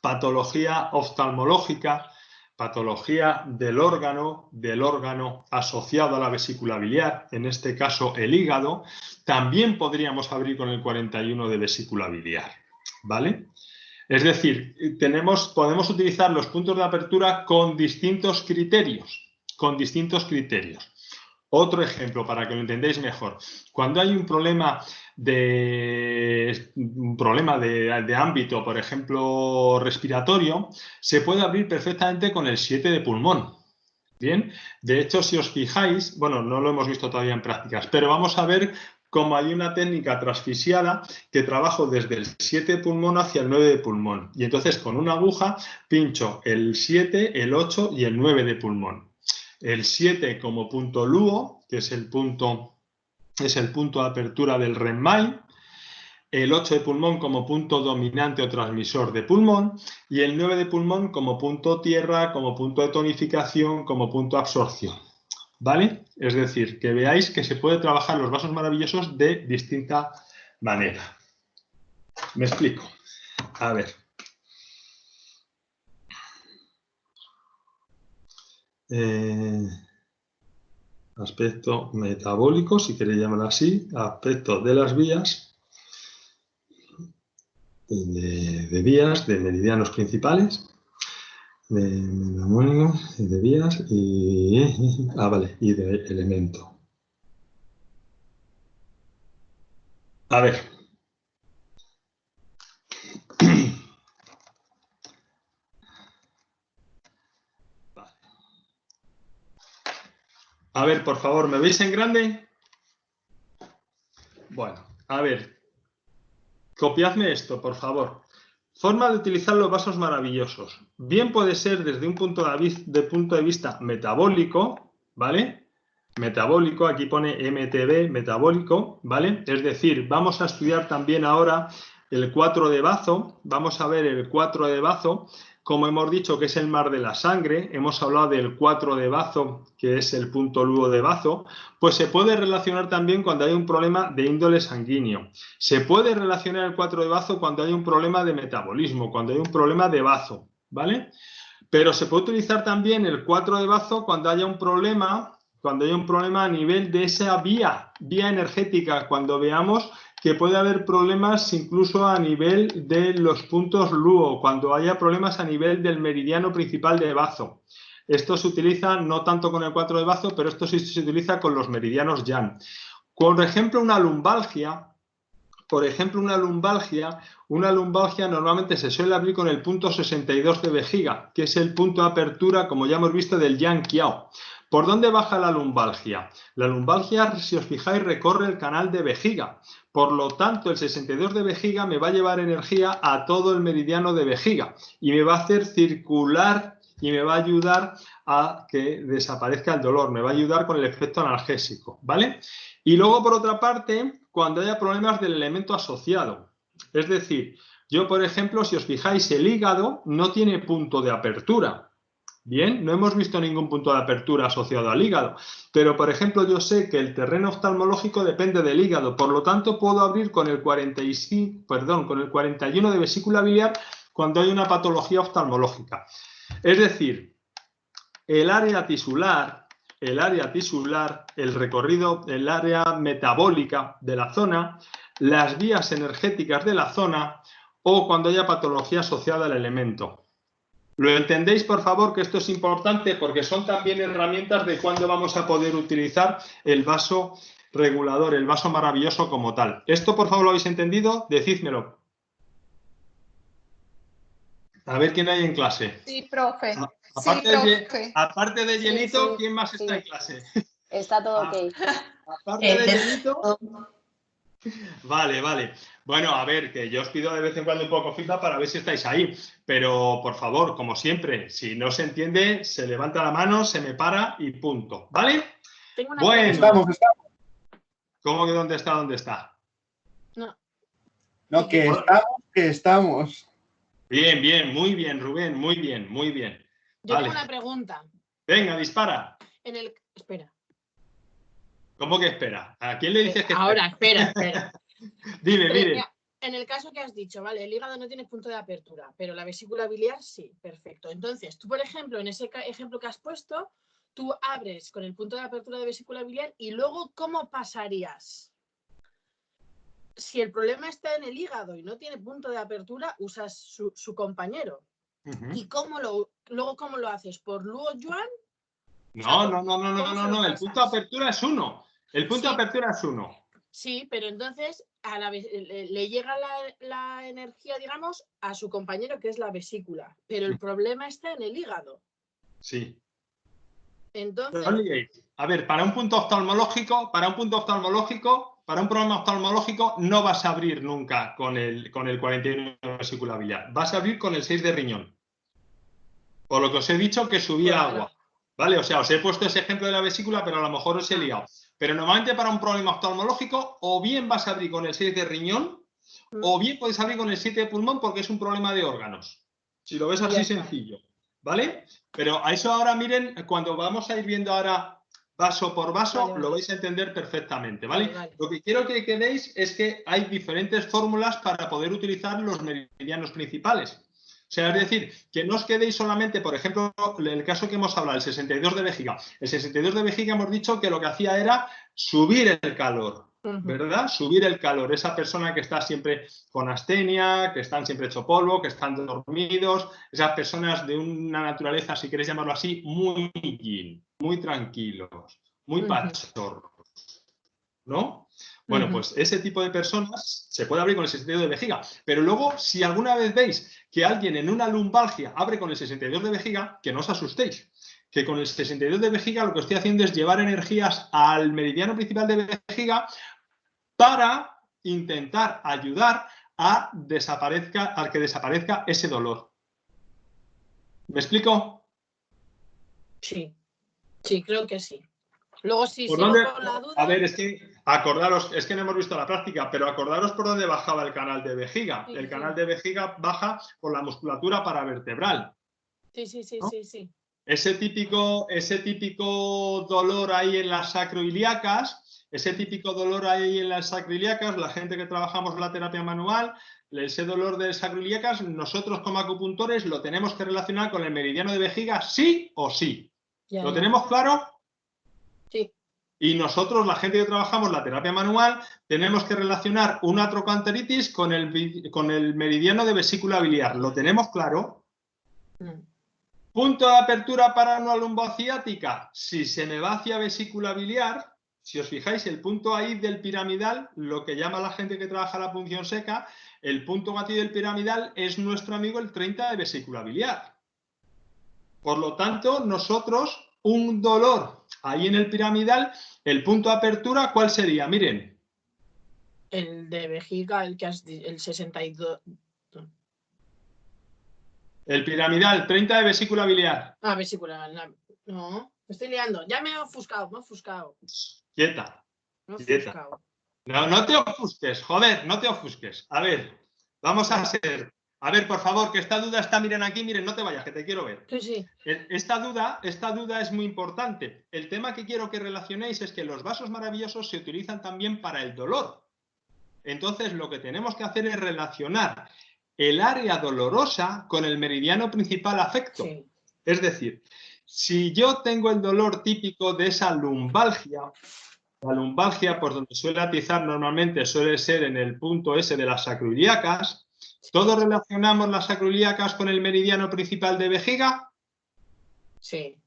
patología oftalmológica, patología del órgano asociado a la vesícula biliar, en este caso el hígado, también podríamos abrir con el 41 de vesícula biliar, ¿vale? Es decir, podemos utilizar los puntos de apertura con distintos criterios. Otro ejemplo, para que lo entendáis mejor. Cuando hay un problema de ámbito, por ejemplo, respiratorio, se puede abrir perfectamente con el 7 de pulmón. Bien, de hecho, si os fijáis, bueno, no lo hemos visto todavía en prácticas, pero vamos a ver cómo hay una técnica transfisiada que trabajo desde el 7 de pulmón hacia el 9 de pulmón. Y entonces con una aguja pincho el 7, el 8 y el 9 de pulmón. El 7 como punto luo, que es el punto de apertura del REM-MAI. El 8 de pulmón como punto dominante o transmisor de pulmón y el 9 de pulmón como punto tierra, como punto de tonificación, como punto de absorción. ¿Vale? Es decir, que veáis que se puede trabajar los vasos maravillosos de distinta manera. Me explico. A ver. Aspecto metabólico, si queréis llamarlo así, aspecto de las vías, de vías, de meridianos principales, de mnemónicos, de vías y de elemento. A ver. A ver, por favor, ¿me veis en grande? Bueno, a ver. Copiadme esto, por favor. Forma de utilizar los vasos maravillosos. Bien puede ser desde un punto de vista metabólico, ¿vale? Metabólico, aquí pone MTB, metabólico, ¿vale? Es decir, vamos a estudiar también ahora el 4 de bazo. Vamos a ver el 4 de bazo, como hemos dicho que es el mar de la sangre. Hemos hablado del 4 de bazo, que es el punto luo de bazo. Pues se puede relacionar también cuando hay un problema de índole sanguíneo. Se puede relacionar el 4 de bazo cuando hay un problema de metabolismo, cuando hay un problema de bazo, ¿vale? Pero se puede utilizar también el 4 de bazo cuando haya un problema a nivel de esa vía energética, cuando veamos que puede haber problemas incluso a nivel de los puntos luo, cuando haya problemas a nivel del meridiano principal de bazo. Esto se utiliza no tanto con el 4 de bazo, pero esto sí se utiliza con los meridianos yang. Por ejemplo, una lumbalgia normalmente se suele abrir con el punto 62 de vejiga, que es el punto de apertura, como ya hemos visto, del yang qiao. ¿Por dónde baja la lumbalgia? La lumbalgia, si os fijáis, recorre el canal de vejiga. Por lo tanto, el 62 de vejiga me va a llevar energía a todo el meridiano de vejiga y me va a hacer circular y me va a ayudar a que desaparezca el dolor, me va a ayudar con el efecto analgésico, ¿vale? Y luego, por otra parte, cuando haya problemas del elemento asociado. Es decir, yo, por ejemplo, si os fijáis, el hígado no tiene punto de apertura. Bien, no hemos visto ningún punto de apertura asociado al hígado, pero por ejemplo yo sé que el terreno oftalmológico depende del hígado, por lo tanto puedo abrir con el 41 de vesícula biliar cuando hay una patología oftalmológica. Es decir, el área tisular, el recorrido, el área metabólica de la zona, las vías energéticas de la zona o cuando haya patología asociada al elemento. ¿Lo entendéis, por favor, que esto es importante? Porque son también herramientas de cuándo vamos a poder utilizar el vaso regulador, el vaso maravilloso como tal. ¿Esto, por favor, lo habéis entendido? Decídmelo. A ver quién hay en clase. Sí, profe. Aparte de Llenito, sí, ¿quién más sí. está en clase? Está todo ok. Aparte de Llenito. Vale, vale. Bueno, a ver, que yo os pido de vez en cuando un poco feedback para ver si estáis ahí. Pero, por favor, como siempre, si no se entiende, se levanta la mano, se me para y punto. ¿Vale? Bueno. Estamos. ¿Cómo que dónde está? ¿Dónde está? No, que estamos. Bien, bien, muy bien, Rubén, muy bien, muy bien. Yo Vale. tengo una pregunta. Venga, dispara. Espera. ¿Cómo que espera? ¿A quién le dices que Ahora, espera. Dime, Pero, mire. mira, en el caso que has dicho, vale, el hígado no tiene punto de apertura, pero la vesícula biliar sí, perfecto. Entonces, tú, por ejemplo, en ese ejemplo que has puesto, tú abres con el punto de apertura de vesícula biliar y luego, ¿cómo pasarías? Si el problema está en el hígado y no tiene punto de apertura, usas su compañero. ¿Y luego cómo lo haces? ¿Por Luo Yuan? No. El punto de apertura es 1. El punto de apertura es 1. Sí, pero entonces a la vez le llega la energía, digamos, a su compañero, que es la vesícula. Pero el problema está en el hígado. Sí. Entonces. A ver, para un problema oftalmológico, no vas a abrir nunca con el 41 de vesícula biliar. Vas a abrir con el 6 de riñón. Por lo que os he dicho que subía agua. ¿Vale? O sea, os he puesto ese ejemplo de la vesícula, pero a lo mejor os he liado. Pero normalmente para un problema oftalmológico, o bien vas a abrir con el 6 de riñón, o bien puedes abrir con el 7 de pulmón porque es un problema de órganos. Si lo ves así sencillo. ¿Vale? Pero a eso ahora, miren, cuando vamos a ir viendo ahora vaso por vaso, lo vais a entender perfectamente, ¿vale? Lo que quiero que quedéis es que hay diferentes fórmulas para poder utilizar los meridianos principales. O sea, es decir, que no os quedéis solamente, por ejemplo, en el caso que hemos hablado, el 62 de vejiga. El 62 de vejiga hemos dicho que lo que hacía era subir el calor, ¿verdad? Subir el calor. Esa persona que está siempre con astenia, que están siempre hecho polvo, que están dormidos, esas personas de una naturaleza, si queréis llamarlo así, muy yin, muy tranquilos, muy pachorros, ¿no? Bueno, pues ese tipo de personas se puede abrir con el 62 de vejiga. Pero luego, si alguna vez veis que alguien en una lumbalgia abre con el 62 de vejiga, que no os asustéis. Que con el 62 de vejiga lo que estoy haciendo es llevar energías al meridiano principal de vejiga para intentar ayudar a que desaparezca ese dolor. ¿Me explico? Sí, creo que sí. Luego sí, ¿Por sigo dónde? con la duda. A ver, es que acordaros, es que no hemos visto la práctica, pero acordaros por dónde bajaba el canal de vejiga. Sí, el canal de vejiga baja por la musculatura paravertebral. Sí. ¿No? Ese típico dolor ahí en las sacroiliacas, la gente que trabajamos la terapia manual, ese dolor de sacroiliacas, nosotros como acupuntores lo tenemos que relacionar con el meridiano de vejiga sí o sí. ¿Lo tenemos claro? Sí. Y nosotros, la gente que trabajamos la terapia manual, tenemos que relacionar una trocoanteritis con el meridiano de vesícula biliar. ¿Lo tenemos claro? Punto de apertura para una lumbociática. Si se me va hacia vesícula biliar, si os fijáis, el punto ahí del piramidal, lo que llama la gente que trabaja la punción seca, el punto gatillo del piramidal es nuestro amigo el 30 de vesícula biliar. Por lo tanto, nosotros, un dolor ahí en el piramidal, el punto de apertura, ¿cuál sería? Miren. El de vejiga, el 62. El piramidal, 30 de vesícula biliar. Ah, vesícula. No, me estoy liando. Ya me he ofuscado. Quieta. Me he Quieta. ofuscado. No te ofusques, joder, no te ofusques. A ver, vamos a hacer... A ver, por favor, que esta duda está, miren aquí, miren, no te vayas, que te quiero ver. Sí. Esta duda es muy importante. El tema que quiero que relacionéis es que los vasos maravillosos se utilizan también para el dolor. Entonces, lo que tenemos que hacer es relacionar el área dolorosa con el meridiano principal afecto. Sí. Es decir, si yo tengo el dolor típico de esa lumbalgia, La lumbalgia, pues donde suele atizar normalmente suele ser en el punto ese de las sacroiliacas. ¿Todos relacionamos las sacroiliacas con el meridiano principal de vejiga? Sí.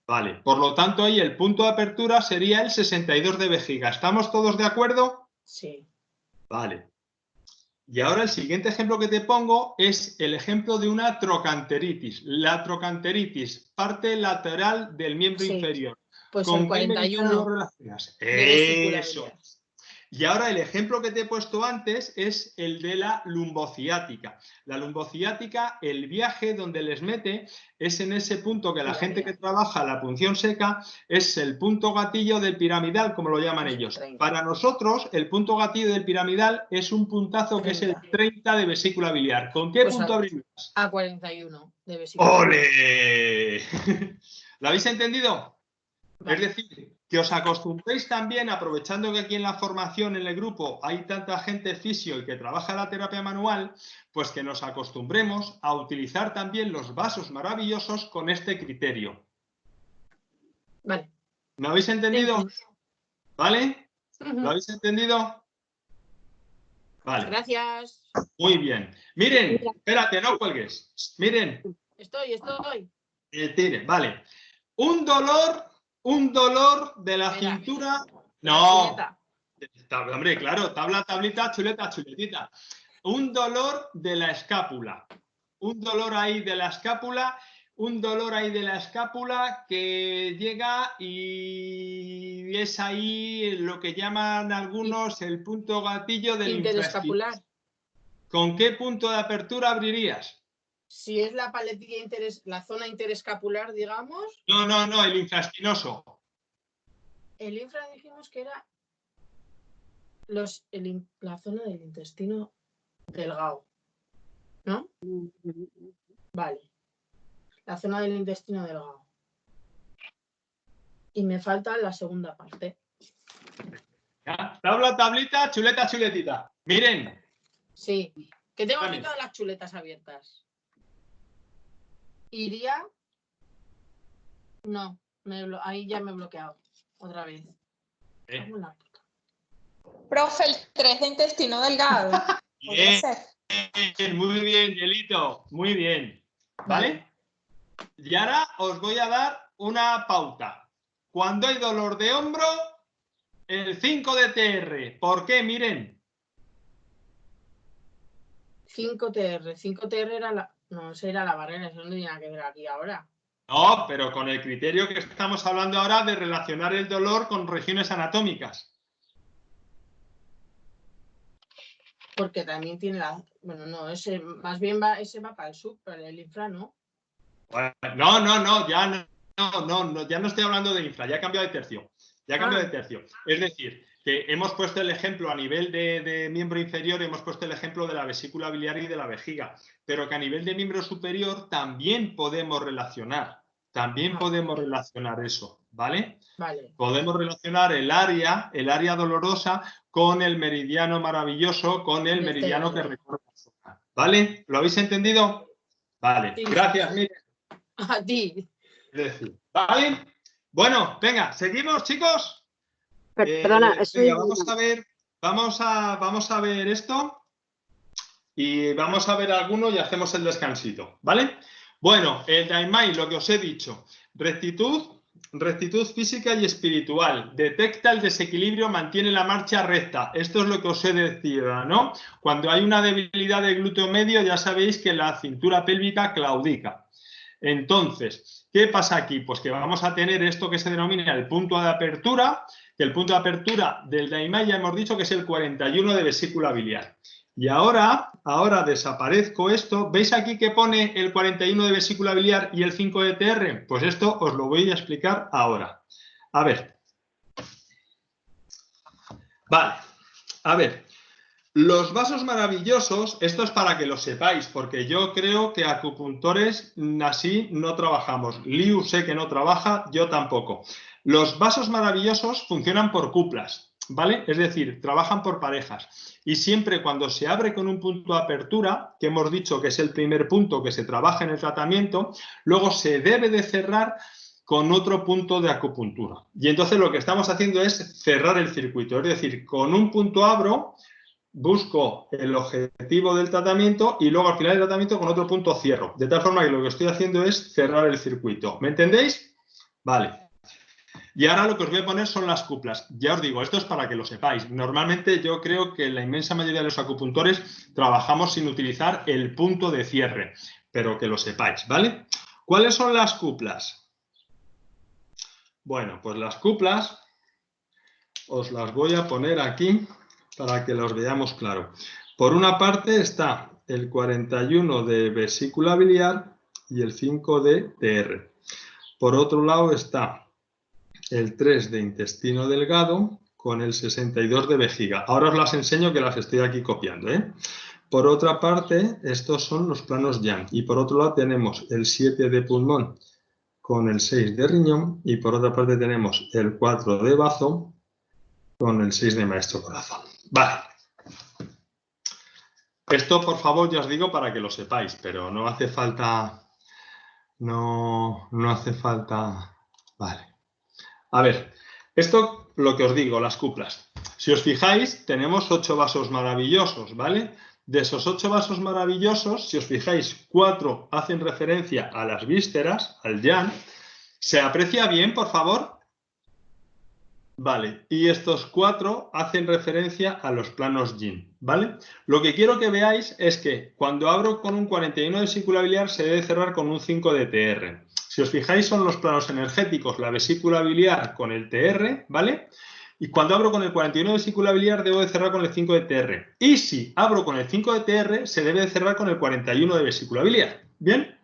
Vale, por lo tanto ahí el punto de apertura sería el 62 de vejiga. ¿Estamos todos de acuerdo? Sí. Vale. Y ahora el siguiente ejemplo que te pongo es el ejemplo de una trocanteritis. La trocanteritis, parte lateral del miembro Sí. inferior. Pues ¿Con el qué meridiano 41 lo relacionas? de vesícula Eso. biliar. Y ahora el ejemplo que te he puesto antes es el de la lumbociática. La lumbociática, el viaje donde les mete es en ese punto que la Mira, gente mira. que trabaja la punción seca es el punto gatillo del piramidal, como lo llaman Es ellos. 30. Para nosotros, el punto gatillo del piramidal es un puntazo que es el 30 de vesícula biliar. ¿Con qué Pues punto a- abrirías? A 41 de vesícula biliar. ¡Ole! ¿Lo habéis entendido? Vale. Es decir, que os acostumbréis también, aprovechando que aquí en la formación, en el grupo, hay tanta gente fisio y que trabaja la terapia manual, pues que nos acostumbremos a utilizar también los vasos maravillosos con este criterio. Vale. ¿Me habéis entendido? ¿Vale? Ujú. ¿Lo habéis entendido? Vale, Gracias. muy bien. Miren, espérate, no cuelgues. Miren, Estoy. tire, vale. Un dolor de la Espera. cintura. La No. chuleta. Hombre, claro, tabla, tablita, chuleta, chuletita. Un dolor de la escápula. Un dolor ahí de la escápula. Un dolor ahí de la escápula que llega y es ahí lo que llaman algunos el punto gatillo del Interescapular. infraescapular. ¿Con qué punto de apertura abrirías? Si es la paletilla la zona interescapular, digamos, No, el infraespinoso. el infra dijimos que era la zona del intestino delgado, ¿no? Vale. La zona del intestino delgado. Y me falta la segunda parte. ¿Ya? Tabla, tablita, chuleta, chuletita. Miren. Sí, que tengo Vale. aquí todas las chuletas abiertas. Iría. No, ahí ya me he bloqueado. Otra vez. Cago en la puta. Profe, el 3 de intestino delgado. Podría Bien, ser. muy bien, Yelito. Muy bien. ¿Vale? Y ahora os voy a dar una pauta. Cuando hay dolor de hombro, el 5 de TR. ¿Por qué? Miren. 5TR. 5TR era la. No, esa era la barrera, eso no tiene nada que ver aquí ahora. No, pero con el criterio que estamos hablando ahora de relacionar el dolor con regiones anatómicas. Porque también tiene la. Bueno, no, ese más bien va para el sub, para el infra, ¿no? No, ya no estoy hablando de infra, ya he cambiado de tercio. Es decir, que hemos puesto el ejemplo a nivel de miembro inferior, hemos puesto el ejemplo de la vesícula biliar y de la vejiga, pero que a nivel de miembro superior también podemos relacionar. Eso, ¿vale? Vale. Podemos relacionar el área dolorosa con el meridiano maravilloso, con el meridiano que recorre la zona. ¿Vale? ¿Lo habéis entendido? Vale, Sí. gracias, Miriam. A ti. ¿Vale? Bueno, venga, ¿seguimos, chicos? Perdona, Venga, vamos a ver esto y vamos a ver alguno y hacemos el descansito, ¿vale? Bueno, el Daimai, lo que os he dicho, rectitud física y espiritual, detecta el desequilibrio, mantiene la marcha recta. Esto es lo que os he decidido, ¿no? Cuando hay una debilidad del glúteo medio, ya sabéis que la cintura pélvica claudica. Entonces, ¿qué pasa aquí? Pues que vamos a tener esto que se denomina el punto de apertura, que el punto de apertura del Daimai ya hemos dicho que es el 41 de vesícula biliar. Y ahora desaparezco esto. ¿Veis aquí que pone el 41 de vesícula biliar y el 5 de TR? Pues esto os lo voy a explicar ahora. A ver. Vale. A ver. Los vasos maravillosos, esto es para que lo sepáis, porque yo creo que acupuntores así no trabajamos. Liu sé que no trabaja, yo tampoco. Los vasos maravillosos funcionan por cuplas, ¿vale? Es decir, trabajan por parejas. Y siempre cuando se abre con un punto de apertura, que hemos dicho que es el primer punto que se trabaja en el tratamiento, luego se debe de cerrar con otro punto de acupuntura. Y entonces lo que estamos haciendo es cerrar el circuito. Es decir, con un punto abro, busco el objetivo del tratamiento y luego al final del tratamiento con otro punto cierro. De tal forma que lo que estoy haciendo es cerrar el circuito. ¿Me entendéis? Vale. Y ahora lo que os voy a poner son las cuplas. Ya os digo, esto es para que lo sepáis. Normalmente yo creo que la inmensa mayoría de los acupuntores trabajamos sin utilizar el punto de cierre, pero que lo sepáis, ¿vale? ¿Cuáles son las cuplas? Bueno, pues las cuplas os las voy a poner aquí para que los veamos claro. Por una parte está el 41 de vesícula biliar y el 5 de TR. Por otro lado está el 3 de intestino delgado con el 62 de vejiga. Ahora os las enseño que las estoy aquí copiando, ¿eh? Por otra parte, estos son los planos yang. Y por otro lado tenemos el 7 de pulmón con el 6 de riñón. Y por otra parte tenemos el 4 de bazo con el 6 de maestro corazón. Vale. Esto, por favor, ya os digo para que lo sepáis, pero no hace falta... No hace falta... Vale. A ver, esto lo que os digo, las cuplas. Si os fijáis, tenemos 8 vasos maravillosos, ¿vale? De esos 8 vasos maravillosos, si os fijáis, 4 hacen referencia a las vísceras, al yang. ¿Se aprecia bien, por favor? Vale, y estos 4 hacen referencia a los planos yin, ¿vale? Lo que quiero que veáis es que cuando abro con un 41 de vesícula biliar se debe cerrar con un 5 de TR. Si os fijáis son los planos energéticos, la vesícula biliar con el TR, ¿vale? Y cuando abro con el 41 de vesícula biliar debo de cerrar con el 5 de TR. Y si abro con el 5 de TR se debe de cerrar con el 41 de vesícula biliar, ¿bien?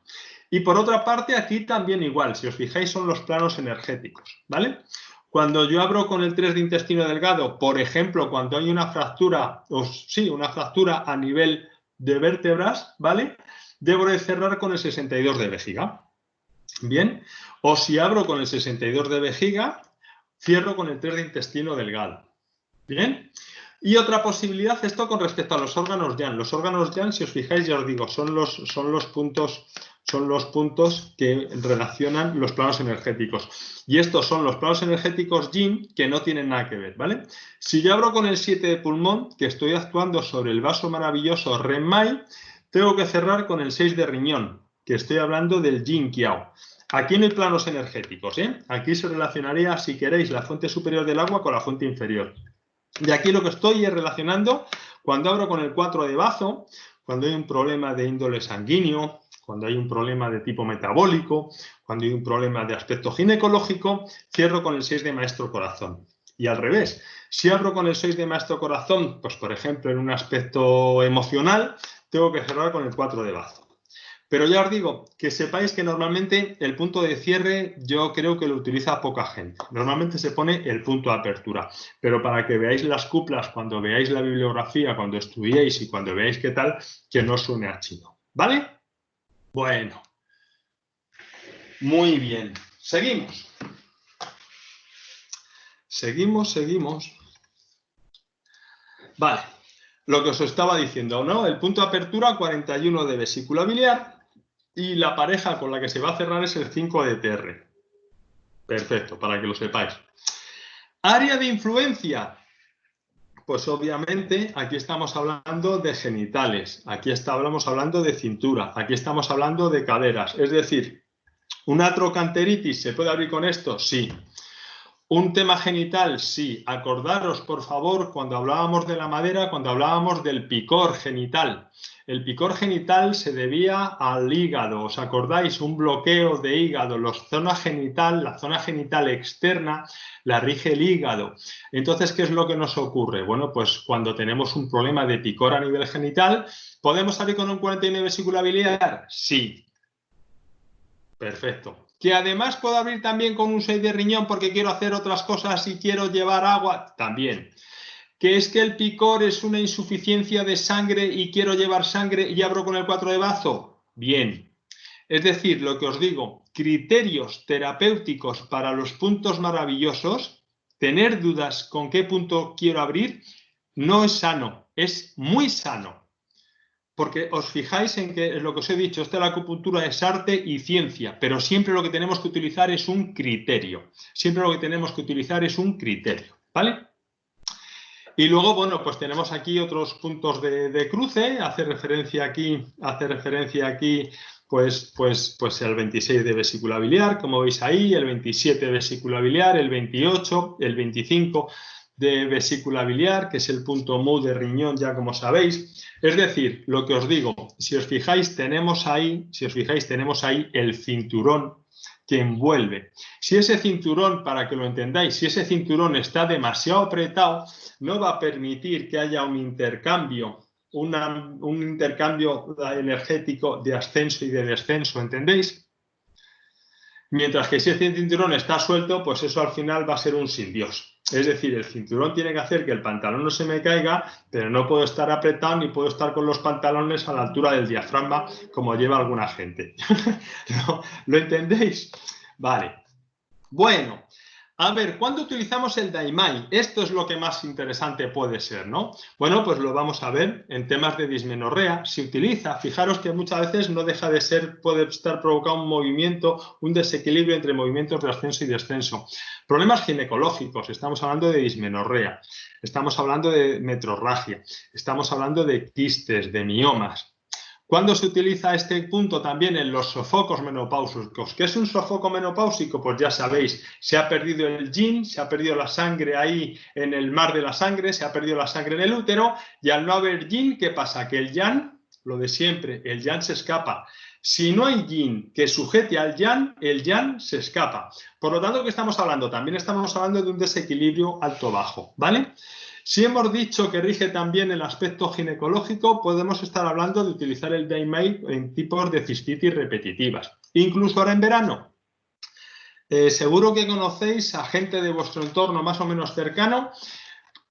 Y por otra parte aquí también igual, si os fijáis son los planos energéticos, ¿vale? Cuando yo abro con el 3 de intestino delgado, por ejemplo, cuando hay una fractura, una fractura a nivel de vértebras, ¿vale? Debo de cerrar con el 62 de vejiga. Bien. O si abro con el 62 de vejiga, cierro con el 3 de intestino delgado. Bien. Y otra posibilidad, esto con respecto a los órganos yang. Los órganos yang, si os fijáis, ya os digo, son los puntos que relacionan los planos energéticos. Y estos son los planos energéticos yin que no tienen nada que ver, ¿vale? Si yo abro con el 7 de pulmón, que estoy actuando sobre el vaso maravilloso Renmai, tengo que cerrar con el 6 de riñón, que estoy hablando del yin kiao. Aquí no hay planos energéticos, ¿eh? Aquí se relacionaría, si queréis, la fuente superior del agua con la fuente inferior. Y aquí lo que estoy es relacionando, cuando abro con el 4 de bazo, cuando hay un problema de índole sanguíneo, cuando hay un problema de tipo metabólico, cuando hay un problema de aspecto ginecológico, cierro con el 6 de maestro corazón. Y al revés, si abro con el 6 de maestro corazón, pues por ejemplo en un aspecto emocional, tengo que cerrar con el 4 de bazo. Pero ya os digo, que sepáis que normalmente el punto de cierre yo creo que lo utiliza poca gente. Normalmente se pone el punto de apertura. Pero para que veáis las cuplas, cuando veáis la bibliografía, cuando estudiéis y cuando veáis qué tal, que no suene a chino. ¿Vale? Bueno. Muy bien. Seguimos. Seguimos. Vale. Lo que os estaba diciendo, ¿no? El punto de apertura 41 de vesícula biliar y la pareja con la que se va a cerrar es el 5 de TR. Perfecto, para que lo sepáis. Área de influencia. Pues obviamente aquí estamos hablando de genitales, aquí estamos hablando de cintura, aquí estamos hablando de caderas. Es decir, ¿una trocanteritis se puede abrir con esto? Sí. ¿Un tema genital? Sí. Acordaros, por favor, cuando hablábamos de la madera, cuando hablábamos del picor genital. El picor genital se debía al hígado. ¿Os acordáis? Un bloqueo de hígado. La zona genital externa la rige el hígado. Entonces, ¿qué es lo que nos ocurre? Bueno, pues cuando tenemos un problema de picor a nivel genital, ¿podemos salir con un 41 de vesícula biliar? Sí. Perfecto. ¿Que además puedo abrir también con un 6 de riñón porque quiero hacer otras cosas y quiero llevar agua? También. ¿Que es que el picor es una insuficiencia de sangre y quiero llevar sangre y abro con el 4 de bazo? Bien. Es decir, lo que os digo, criterios terapéuticos para los puntos maravillosos, tener dudas con qué punto quiero abrir, no es sano, es muy sano. porque os fijáis en que es lo que os he dicho, esta la acupuntura es arte y ciencia, pero siempre lo que tenemos que utilizar es un criterio. Siempre lo que tenemos que utilizar es un criterio, ¿vale? Y luego, bueno, pues tenemos aquí otros puntos de cruce, hace referencia aquí, pues el 26 de vesícula biliar, como veis ahí, el 27 de vesícula biliar, el 28, el 25 de vesícula biliar, que es el punto mu de riñón, ya como sabéis. Es decir, lo que os digo, si os fijáis, tenemos ahí el cinturón que envuelve. Si ese cinturón, para que lo entendáis, si ese cinturón está demasiado apretado, no va a permitir que haya un intercambio energético de ascenso y de descenso, ¿entendéis? Mientras que si ese cinturón está suelto, pues eso al final va a ser un sin Dios. Es decir, el cinturón tiene que hacer que el pantalón no se me caiga, pero no puedo estar apretado ni puedo estar con los pantalones a la altura del diafragma como lleva alguna gente. ¿Lo entendéis? Vale. Bueno, a ver, ¿cuándo utilizamos el Daimai? Esto es lo que más interesante puede ser, ¿no? Bueno, pues lo vamos a ver en temas de dismenorrea. Se utiliza, fijaros que muchas veces no deja de ser, puede estar provocado un movimiento, un desequilibrio entre movimientos de ascenso y descenso. Problemas ginecológicos, estamos hablando de dismenorrea, estamos hablando de metrorragia, estamos hablando de quistes, de miomas. ¿Cuándo se utiliza este punto? También en los sofocos menopáusicos. ¿Qué es un sofoco menopáusico? Pues ya sabéis, se ha perdido el yin, se ha perdido la sangre ahí en el mar de la sangre, se ha perdido la sangre en el útero, y al no haber yin, ¿qué pasa? Que el yang, lo de siempre, el yang se escapa. Si no hay yin que sujete al yang, el yang se escapa. Por lo tanto, ¿qué estamos hablando? También estamos hablando de un desequilibrio alto-bajo, ¿vale? Si hemos dicho que rige también el aspecto ginecológico, podemos estar hablando de utilizar el Daimai en tipos de cistitis repetitivas. Incluso ahora en verano. Seguro que conocéis a gente de vuestro entorno más o menos cercano,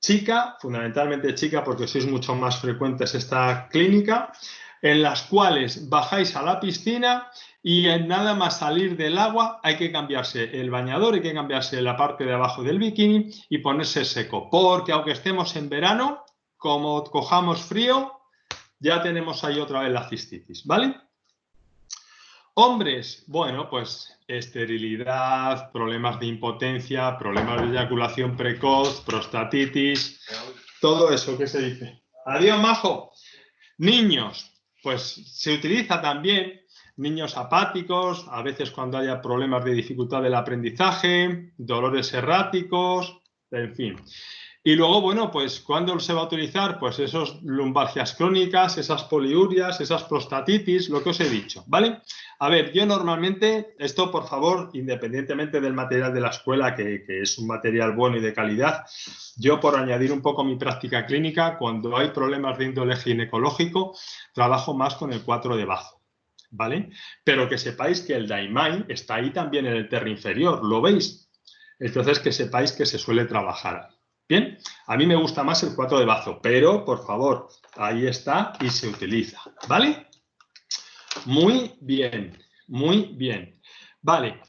chica, fundamentalmente chica porque sois mucho más frecuentes esta clínica, en las cuales bajáis a la piscina y en nada más salir del agua hay que cambiarse el bañador, hay que cambiarse la parte de abajo del bikini y ponerse seco, porque aunque estemos en verano, como cojamos frío, ya tenemos ahí otra vez la cistitis, ¿vale? Hombres, bueno, pues esterilidad, problemas de impotencia, problemas de eyaculación precoz, prostatitis, todo eso, ¿qué se dice? Adiós, majo. Niños, pues se utiliza también niños apáticos, a veces cuando haya problemas de dificultad del aprendizaje, dolores erráticos, en fin. Y luego, bueno, pues ¿cuándo se va a utilizar? Pues esos lumbalgias crónicas, esas poliurias, esas prostatitis, lo que os he dicho, ¿vale? A ver, yo normalmente, esto por favor, independientemente del material de la escuela, que es un material bueno y de calidad, yo por añadir un poco mi práctica clínica, cuando hay problemas de índole ginecológico, trabajo más con el 4 de bazo, ¿vale? Pero que sepáis que el Daimai está ahí también en el terra inferior, ¿lo veis? Entonces que sepáis que se suele trabajar. Bien, a mí me gusta más el 4 de bazo, pero por favor, ahí está y se utiliza, ¿vale? Muy bien, muy bien. Vale,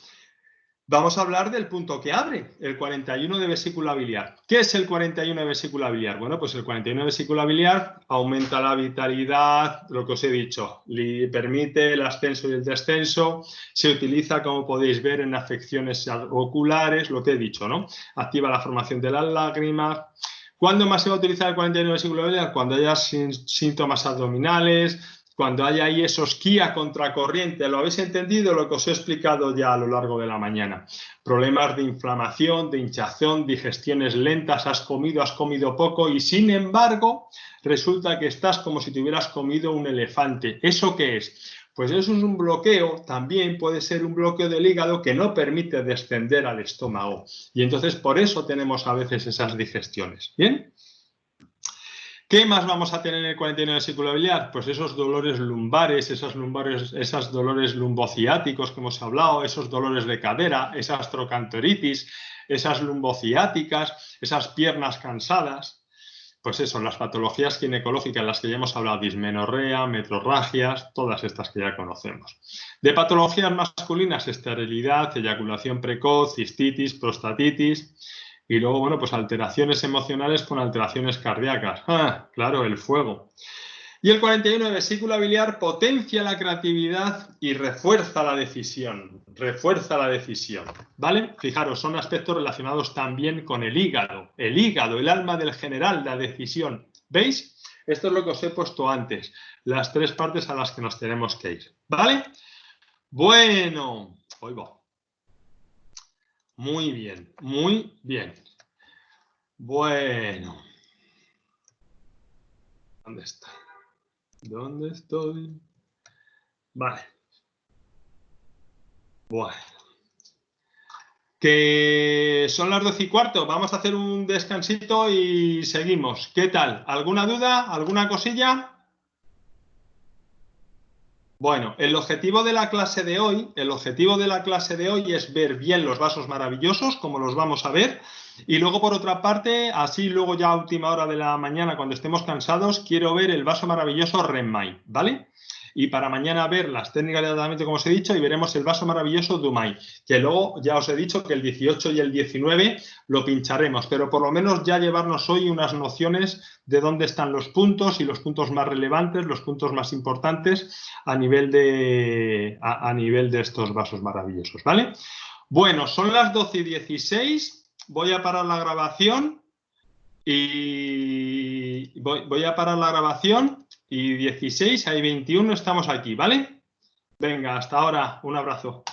vamos a hablar del punto que abre, el 41 de vesícula biliar. ¿Qué es el 41 de vesícula biliar? Bueno, pues el 41 de vesícula biliar aumenta la vitalidad, lo que os he dicho, le permite el ascenso y el descenso, se utiliza, como podéis ver, en afecciones oculares, lo que he dicho, ¿no? Activa la formación de las lágrimas. ¿Cuándo más se va a utilizar el 41 de vesícula biliar? Cuando haya síntomas abdominales, cuando haya ahí esos ki a contracorriente. ¿Lo habéis entendido? Lo que os he explicado ya a lo largo de la mañana. Problemas de inflamación, de hinchazón, digestiones lentas, has comido poco y sin embargo resulta que estás como si te hubieras comido un elefante. ¿Eso qué es? Pues eso es un bloqueo, también puede ser un bloqueo del hígado que no permite descender al estómago. Y entonces por eso tenemos a veces esas digestiones. ¿Bien? ¿Qué más vamos a tener en el 41 de vesícula biliar? Pues esos dolores lumbares, esos dolores lumbociáticos que hemos hablado, esos dolores de cadera, esas trocanteritis, esas lumbociáticas, esas piernas cansadas. Pues eso, las patologías ginecológicas, las que ya hemos hablado, dismenorrea, metrorragias, todas estas que ya conocemos. De patologías masculinas, esterilidad, eyaculación precoz, cistitis, prostatitis. Y luego, bueno, pues alteraciones emocionales con alteraciones cardíacas. Ah, claro, el fuego. Y el 41 de vesícula biliar potencia la creatividad y refuerza la decisión. Refuerza la decisión, ¿vale? Fijaros, son aspectos relacionados también con el hígado. El hígado, el alma del general, la decisión. ¿Veis? Esto es lo que os he puesto antes. Las tres partes a las que nos tenemos que ir, ¿vale? Bueno, hoy va. Muy bien, muy bien. Bueno. ¿Dónde está? ¿Dónde estoy? Vale. Bueno. Que son las 12:15. Vamos a hacer un descansito y seguimos. ¿Qué tal? ¿Alguna duda? ¿Alguna cosilla? Bueno, el objetivo de la clase de hoy es ver bien los vasos maravillosos, como los vamos a ver, y luego por otra parte, así luego ya a última hora de la mañana, cuando estemos cansados, quiero ver el vaso maravilloso Renmai, ¿vale? Y para mañana ver las técnicas de tratamiento, como os he dicho, y veremos el vaso maravilloso Dumai, que luego ya os he dicho que el 18 y el 19 lo pincharemos, pero por lo menos ya llevarnos hoy unas nociones de dónde están los puntos y los puntos más relevantes, los puntos más importantes a nivel de estos vasos maravillosos, ¿vale? Bueno, son las 12:16, voy a parar la grabación y voy a parar la grabación y 16, hay 21, estamos aquí, ¿vale? Venga, hasta ahora, un abrazo.